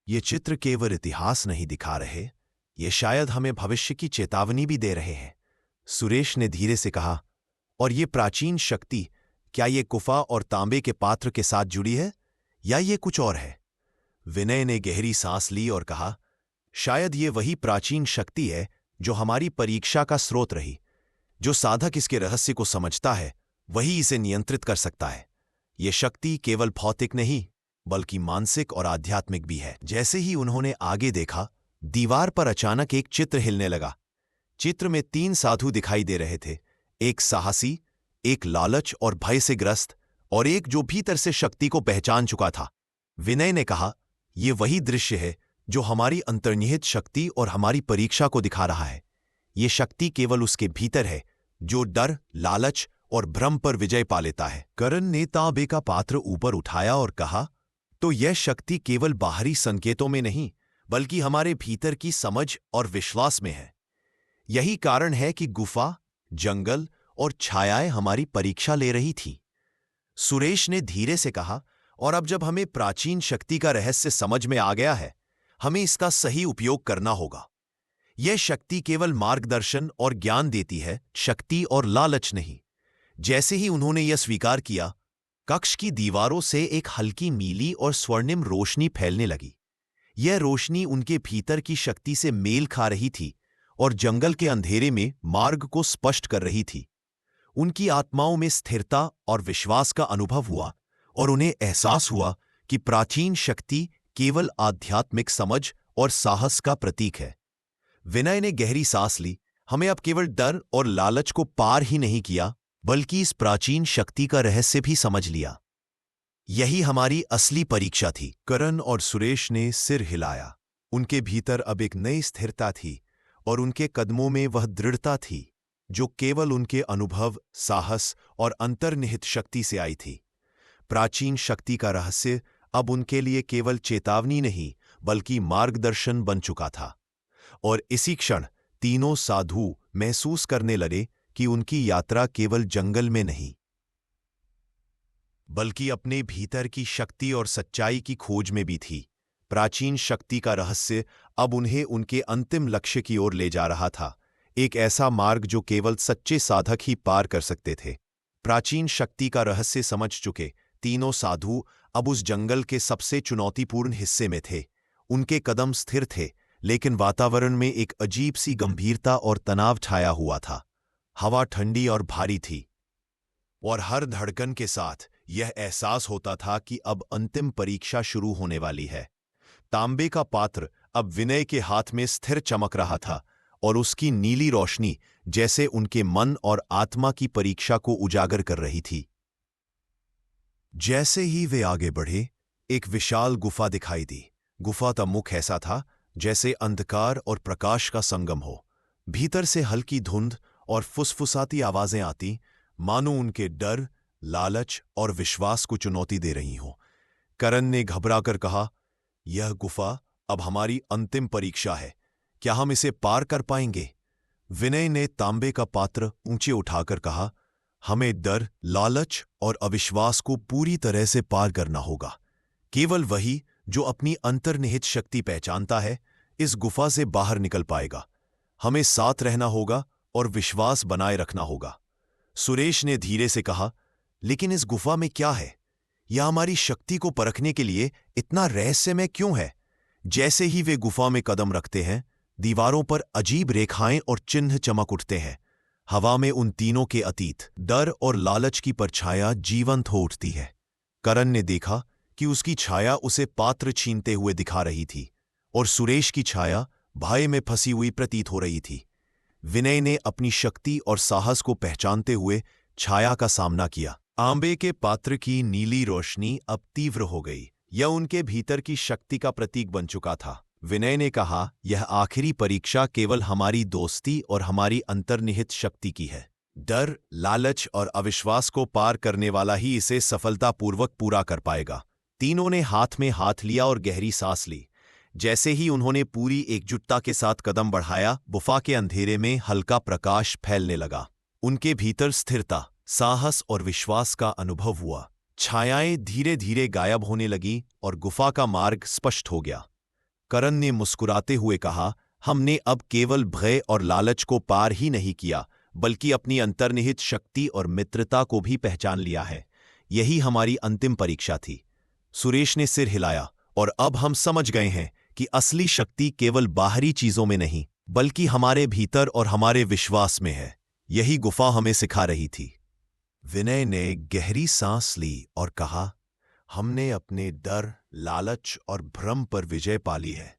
ये चित्र केवल इतिहास नहीं दिखा रहे, ये शायद हमें भविष्य की चेतावनी भी दे रहे हैं। सुरेश ने धीरे से कहा, और ये प्राचीन शक्ति, क्या ये गुफा और तांबे के पात्र के साथ जुड़ी है या ये कुछ और है? विनय ने गहरी सांस ली और कहा, शायद ये वही प्राचीन शक्ति है जो हमारी परीक्षा का स्रोत रही। जो साधक इसके रहस्य को समझता है वही इसे नियंत्रित कर सकता है। ये शक्ति केवल भौतिक नहीं बल्कि मानसिक और आध्यात्मिक भी है। जैसे ही उन्होंने आगे देखा, दीवार पर अचानक एक चित्र हिलने लगा। चित्र में 3 साधु दिखाई दे रहे थे, एक साहसी, एक लालच और भय से ग्रस्त और एक जो भीतर से शक्ति को पहचान चुका था। विनय ने कहा, यह वही दृश्य है जो हमारी अंतर्निहित शक्ति और हमारी परीक्षा को दिखा रहा है। ये शक्ति केवल उसके भीतर है जो डर, लालच और भ्रम पर विजय पा लेता है। करण ने तांबे का पात्र ऊपर उठाया और कहा, तो यह शक्ति केवल बाहरी संकेतों में नहीं, बल्कि हमारे भीतर की समझ और विश्वास में है। यही कारण है कि गुफा, जंगल और छायाएं हमारी परीक्षा ले रही थी। सुरेश ने धीरे से कहा, और अब जब हमें प्राचीन शक्ति का रहस्य समझ में आ गया है, हमें इसका सही उपयोग करना होगा। यह शक्ति केवल मार्गदर्शन और ज्ञान देती है, शक्ति और लालच नहीं। जैसे ही उन्होंने यह स्वीकार किया, कक्ष की दीवारों से एक हल्की नीली और स्वर्णिम रोशनी फैलने लगी। यह रोशनी उनके भीतर की शक्ति से मेल खा रही थी और जंगल के अंधेरे में मार्ग को स्पष्ट कर रही थी। उनकी आत्माओं में स्थिरता और विश्वास का अनुभव हुआ और उन्हें एहसास हुआ कि प्राचीन शक्ति केवल आध्यात्मिक समझ और साहस का प्रतीक है। विनय ने गहरी सांस ली। हमें अब केवल डर और लालच को पार ही नहीं किया, बल्कि इस प्राचीन शक्ति का रहस्य भी समझ लिया। यही हमारी असली परीक्षा थी। करण और सुरेश ने सिर हिलाया। उनके भीतर अब एक नई स्थिरता थी और उनके कदमों में वह दृढ़ता थी जो केवल उनके अनुभव, साहस और अंतर्निहित शक्ति से आई थी। प्राचीन शक्ति का रहस्य अब उनके लिए केवल चेतावनी नहीं, बल्कि मार्गदर्शन बन चुका था। और इसी क्षण तीनों साधु महसूस करने लगे कि उनकी यात्रा केवल जंगल में नहीं, बल्कि अपने भीतर की शक्ति और सच्चाई की खोज में भी थी। प्राचीन शक्ति का रहस्य अब उन्हें उनके अंतिम लक्ष्य की ओर ले जा रहा था, एक ऐसा मार्ग जो केवल सच्चे साधक ही पार कर सकते थे। प्राचीन शक्ति का रहस्य समझ चुके तीनों साधु अब उस जंगल के सबसे चुनौतीपूर्ण हिस्से में थे। उनके कदम स्थिर थे, लेकिन वातावरण में एक अजीब सी गंभीरता और तनाव छाया हुआ था। हवा ठंडी और भारी थी, और हर धड़कन के साथ यह एहसास होता था कि अब अंतिम परीक्षा शुरू होने वाली है। तांबे का पात्र अब विनय के हाथ में स्थिर चमक रहा था और उसकी नीली रोशनी जैसे उनके मन और आत्मा की परीक्षा को उजागर कर रही थी। जैसे ही वे आगे बढ़े, एक विशाल गुफा दिखाई दी। गुफा का मुख ऐसा था जैसे अंधकार और प्रकाश का संगम हो। भीतर से हल्की धुंध और फुसफुसाती आवाजें आती, मानो उनके डर, लालच और विश्वास को चुनौती दे रही हों। करण ने घबराकर कहा, यह गुफा अब हमारी अंतिम परीक्षा है। क्या हम इसे पार कर पाएंगे? विनय ने तांबे का पात्र ऊंचे उठाकर कहा, हमें डर, लालच और अविश्वास को पूरी तरह से पार करना होगा। केवल वही जो अपनी अंतर्निहित शक्ति पहचानता है, इस गुफा से बाहर निकल पाएगा। हमें साथ रहना होगा और विश्वास बनाए रखना होगा। सुरेश ने धीरे से कहा, लेकिन इस गुफा में क्या है? यह हमारी शक्ति को परखने के लिए इतना रहस्यमय क्यों है? जैसे ही वे गुफा में कदम रखते हैं, दीवारों पर अजीब रेखाएं और चिन्ह चमक उठते हैं। हवा में उन तीनों के अतीत, डर और लालच की परछाया जीवंत हो उठती है। करण ने देखा कि उसकी छाया उसे पात्र छीनते हुए दिखा रही थी और सुरेश की छाया भय में फंसी हुई प्रतीत हो रही थी। विनय ने अपनी शक्ति और साहस को पहचानते हुए छाया का सामना किया। तांबे के पात्र की नीली रोशनी अब तीव्र हो गई। यह उनके भीतर की शक्ति का प्रतीक बन चुका था। विनय ने कहा, यह आखिरी परीक्षा केवल हमारी दोस्ती और हमारी अंतर्निहित शक्ति की है। डर, लालच और अविश्वास को पार करने वाला ही इसे सफलतापूर्वक पूरा कर पाएगा। तीनों ने हाथ में हाथ लिया और गहरी सांस ली। जैसे ही उन्होंने पूरी एकजुटता के साथ कदम बढ़ाया, गुफा के अंधेरे में हल्का प्रकाश फैलने लगा। उनके भीतर स्थिरता, साहस और विश्वास का अनुभव हुआ। छायाएं धीरे धीरे गायब होने लगी और गुफा का मार्ग स्पष्ट हो गया। करण ने मुस्कुराते हुए कहा, हमने अब केवल भय और लालच को पार ही नहीं किया, बल्कि अपनी अंतर्निहित शक्ति और मित्रता को भी पहचान लिया है। यही हमारी अंतिम परीक्षा थी। सुरेश ने सिर हिलाया, और अब हम समझ गए हैं कि असली शक्ति केवल बाहरी चीजों में नहीं, बल्कि हमारे भीतर और हमारे विश्वास में है। यही गुफा हमें सिखा रही थी। विनय ने गहरी सांस ली और कहा, हमने अपने डर, लालच और भ्रम पर विजय पा ली है।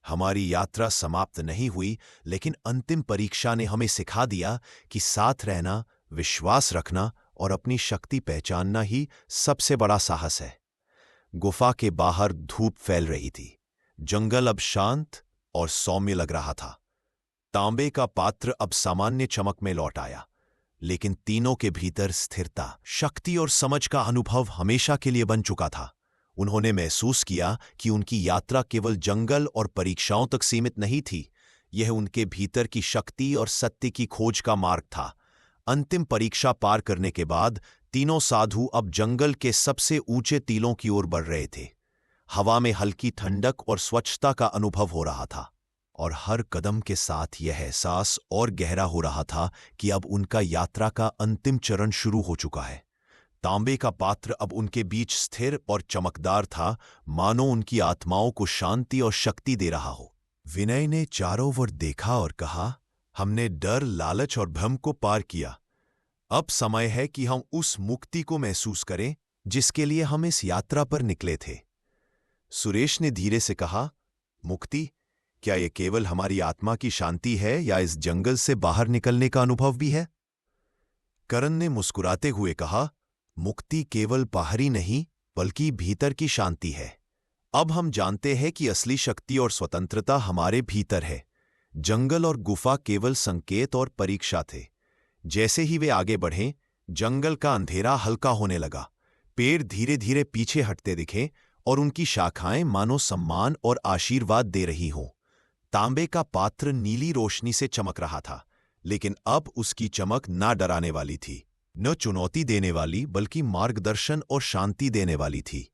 हमारी यात्रा समाप्त नहीं हुई, लेकिन अंतिम परीक्षा ने हमें सिखा दिया कि साथ रहना, विश्वास रखना और अपनी शक्ति पहचानना ही सबसे बड़ा साहस है। गुफा के बाहर धूप फैल रही थी। जंगल अब शांत और सौम्य लग रहा था। तांबे का पात्र अब सामान्य चमक में लौट आया, लेकिन तीनों के भीतर स्थिरता, शक्ति और समझ का अनुभव हमेशा के लिए बन चुका था। उन्होंने महसूस किया कि उनकी यात्रा केवल जंगल और परीक्षाओं तक सीमित नहीं थी, यह उनके भीतर की शक्ति और सत्य की खोज का मार्ग था। अंतिम परीक्षा पार करने के बाद तीनों साधु अब जंगल के सबसे ऊंचे टीलों की ओर बढ़ रहे थे। हवा में हल्की ठंडक और स्वच्छता का अनुभव हो रहा था, और हर कदम के साथ यह एहसास और गहरा हो रहा था कि अब उनका यात्रा का अंतिम चरण शुरू हो चुका है। तांबे का पात्र अब उनके बीच स्थिर और चमकदार था, मानो उनकी आत्माओं को शांति और शक्ति दे रहा हो। विनय ने चारों ओर देखा और कहा, हमने डर, लालच और भ्रम को पार किया। अब समय है कि हम उस मुक्ति को महसूस करें जिसके लिए हम इस यात्रा पर निकले थे। सुरेश ने धीरे से कहा, मुक्ति, क्या यह केवल हमारी आत्मा की शांति है या इस जंगल से बाहर निकलने का अनुभव भी है? करण ने मुस्कुराते हुए कहा, मुक्ति केवल बाहरी नहीं बल्कि भीतर की शांति है। अब हम जानते हैं कि असली शक्ति और स्वतंत्रता हमारे भीतर है। जंगल और गुफा केवल संकेत और परीक्षा थे। जैसे ही वे आगे बढ़े, जंगल का अंधेरा हल्का होने लगा। पेड़ धीरे धीरे पीछे हटते दिखे और उनकी शाखाएं मानो सम्मान और आशीर्वाद दे रही हों। तांबे का पात्र नीली रोशनी से चमक रहा था, लेकिन अब उसकी चमक ना डराने वाली थी, न चुनौती देने वाली, बल्कि मार्गदर्शन और शांति देने वाली थी।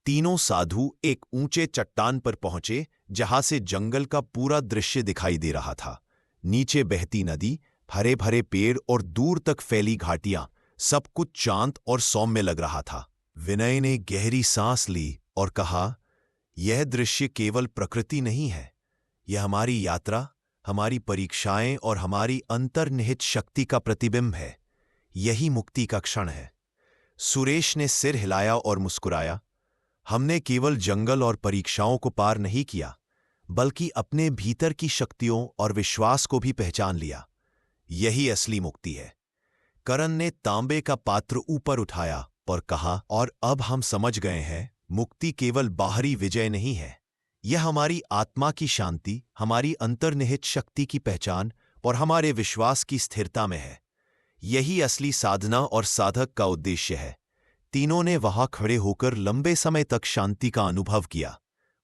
तीनों साधु एक ऊंचे चट्टान पर पहुंचे जहां से जंगल का पूरा दृश्य दिखाई दे रहा था। नीचे बहती नदी, हरे भरे पेड़ और दूर तक फैली घाटियां, सब कुछ शांत और सौम्य लग रहा था। विनय ने गहरी सांस ली और कहा, यह दृश्य केवल प्रकृति नहीं है, यह हमारी यात्रा, हमारी परीक्षाएं और हमारी अंतर्निहित शक्ति का प्रतिबिंब है। यही मुक्ति का क्षण है। सुरेश ने सिर हिलाया और मुस्कुराया, हमने केवल जंगल और परीक्षाओं को पार नहीं किया, बल्कि अपने भीतर की शक्तियों और विश्वास को भी पहचान लिया। यही असली मुक्ति है। करण ने तांबे का पात्र ऊपर उठाया और कहा, और अब हम समझ गए हैं, मुक्ति केवल बाहरी विजय नहीं है, यह हमारी आत्मा की शांति, हमारी अंतर्निहित शक्ति की पहचान और हमारे विश्वास की स्थिरता में है। यही असली साधना और साधक का उद्देश्य है। तीनों ने वहां खड़े होकर लंबे समय तक शांति का अनुभव किया।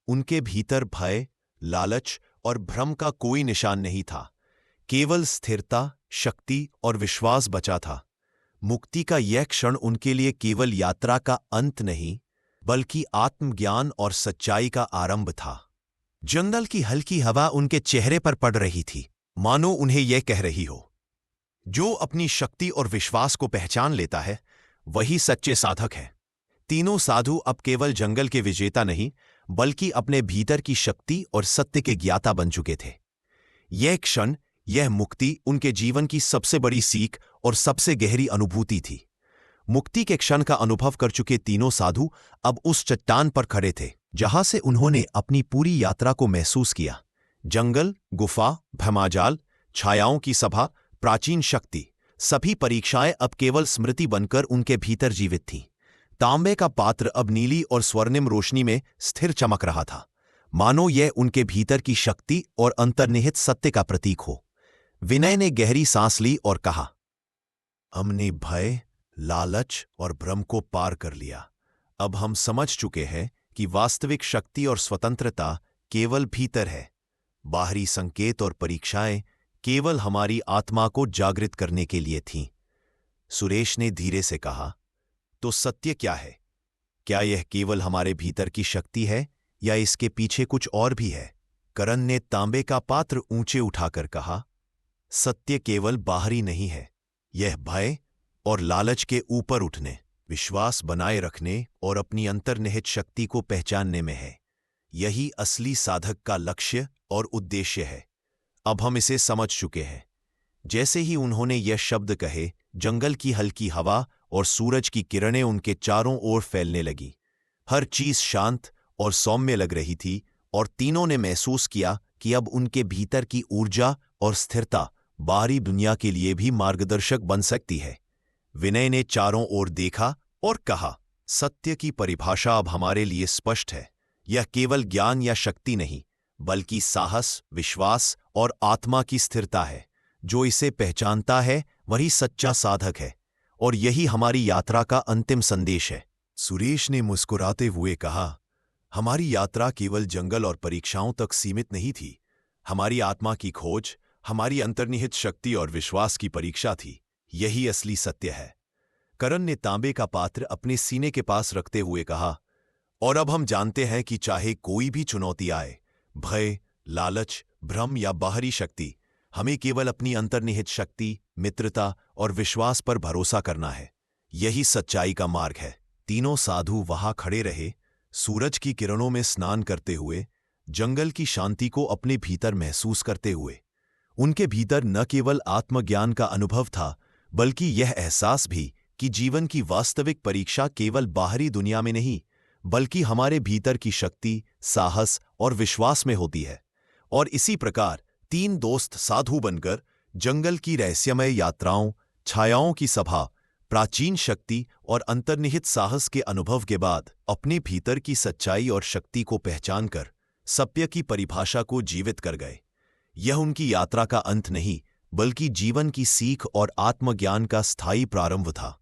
उनके भीतर भय, लालच और भ्रम का कोई निशान नहीं था। केवल स्थिरता, शक्ति और विश्वास बचा था। मुक्ति का यह क्षण उनके लिए केवल यात्रा का अंत नहीं, बल्कि आत्मज्ञान और सच्चाई का आरंभ था। जंगल की हल्की हवा उनके चेहरे पर पड़ रही थी, मानो उन्हें यह कह रही हो, जो अपनी शक्ति और विश्वास को पहचान लेता है वही सच्चे साधक है। तीनों साधु अब केवल जंगल के विजेता नहीं, बल्कि अपने भीतर की शक्ति और सत्य के ज्ञाता बन चुके थे। यह क्षण, यह मुक्ति उनके जीवन की सबसे बड़ी सीख और सबसे गहरी अनुभूति थी। मुक्ति के क्षण का अनुभव कर चुके तीनों साधु अब उस चट्टान पर खड़े थे जहां से उन्होंने अपनी पूरी यात्रा को महसूस किया। जंगल, गुफा, भ्रमाजाल, छायाओं की सभा, प्राचीन शक्ति, सभी परीक्षाएं अब केवल स्मृति बनकर उनके भीतर जीवित थीं। तांबे का पात्र अब नीली और स्वर्णिम रोशनी में स्थिर चमक रहा था, मानो यह उनके भीतर की शक्ति और अंतर्निहित सत्य का प्रतीक हो। विनय ने गहरी सांस ली और कहा, हमने भय, लालच और भ्रम को पार कर लिया। अब हम समझ चुके हैं कि वास्तविक शक्ति और स्वतंत्रता केवल भीतर है। बाहरी संकेत और परीक्षाएं केवल हमारी आत्मा को जागृत करने के लिए थीं। सुरेश ने धीरे से कहा, तो सत्य क्या है? क्या यह केवल हमारे भीतर की शक्ति है या इसके पीछे कुछ और भी है? करण ने तांबे का पात्र ऊंचे उठाकर कहा, सत्य केवल बाहरी नहीं है, यह भय और लालच के ऊपर उठने, विश्वास बनाए रखने और अपनी अंतर्निहित शक्ति को पहचानने में है। यही असली साधक का लक्ष्य और उद्देश्य है। अब हम इसे समझ चुके हैं। जैसे ही उन्होंने यह शब्द कहे, जंगल की हल्की हवा और सूरज की किरणें उनके चारों ओर फैलने लगी। हर चीज शांत और सौम्य लग रही थी और तीनों ने महसूस किया कि अब उनके भीतर की ऊर्जा और स्थिरता बाहरी दुनिया के लिए भी मार्गदर्शक बन सकती है। विनय ने चारों ओर देखा और कहा, सत्य की परिभाषा अब हमारे लिए स्पष्ट है। यह केवल ज्ञान या शक्ति नहीं, बल्कि साहस, विश्वास और आत्मा की स्थिरता है। जो इसे पहचानता है वही सच्चा साधक है, और यही हमारी यात्रा का अंतिम संदेश है। सुरेश ने मुस्कुराते हुए कहा, हमारी यात्रा केवल जंगल और परीक्षाओं तक सीमित नहीं थी। हमारी आत्मा की खोज, हमारी अंतर्निहित शक्ति और विश्वास की परीक्षा थी। यही असली सत्य है। करण ने तांबे का पात्र अपने सीने के पास रखते हुए कहा, और अब हम जानते हैं कि चाहे कोई भी चुनौती आए, भय, लालच, भ्रम या बाहरी शक्ति, हमें केवल अपनी अंतर्निहित शक्ति, मित्रता और विश्वास पर भरोसा करना है। यही सच्चाई का मार्ग है। तीनों साधु वहां खड़े रहे, सूरज की किरणों में स्नान करते हुए, जंगल की शांति को अपने भीतर महसूस करते हुए। उनके भीतर न केवल आत्मज्ञान का अनुभव था, बल्कि यह एहसास भी कि जीवन की वास्तविक परीक्षा केवल बाहरी दुनिया में नहीं, बल्कि हमारे भीतर की शक्ति, साहस और विश्वास में होती है। और इसी प्रकार तीन दोस्त साधु बनकर जंगल की रहस्यमय यात्राओं, छायाओं की सभा, प्राचीन शक्ति और अंतर्निहित साहस के अनुभव के बाद अपने भीतर की सच्चाई और शक्ति को पहचानकर सत्य की परिभाषा को जीवित कर गए। यह उनकी यात्रा का अंत नहीं, बल्कि जीवन की सीख और आत्मज्ञान का स्थायी प्रारंभ था।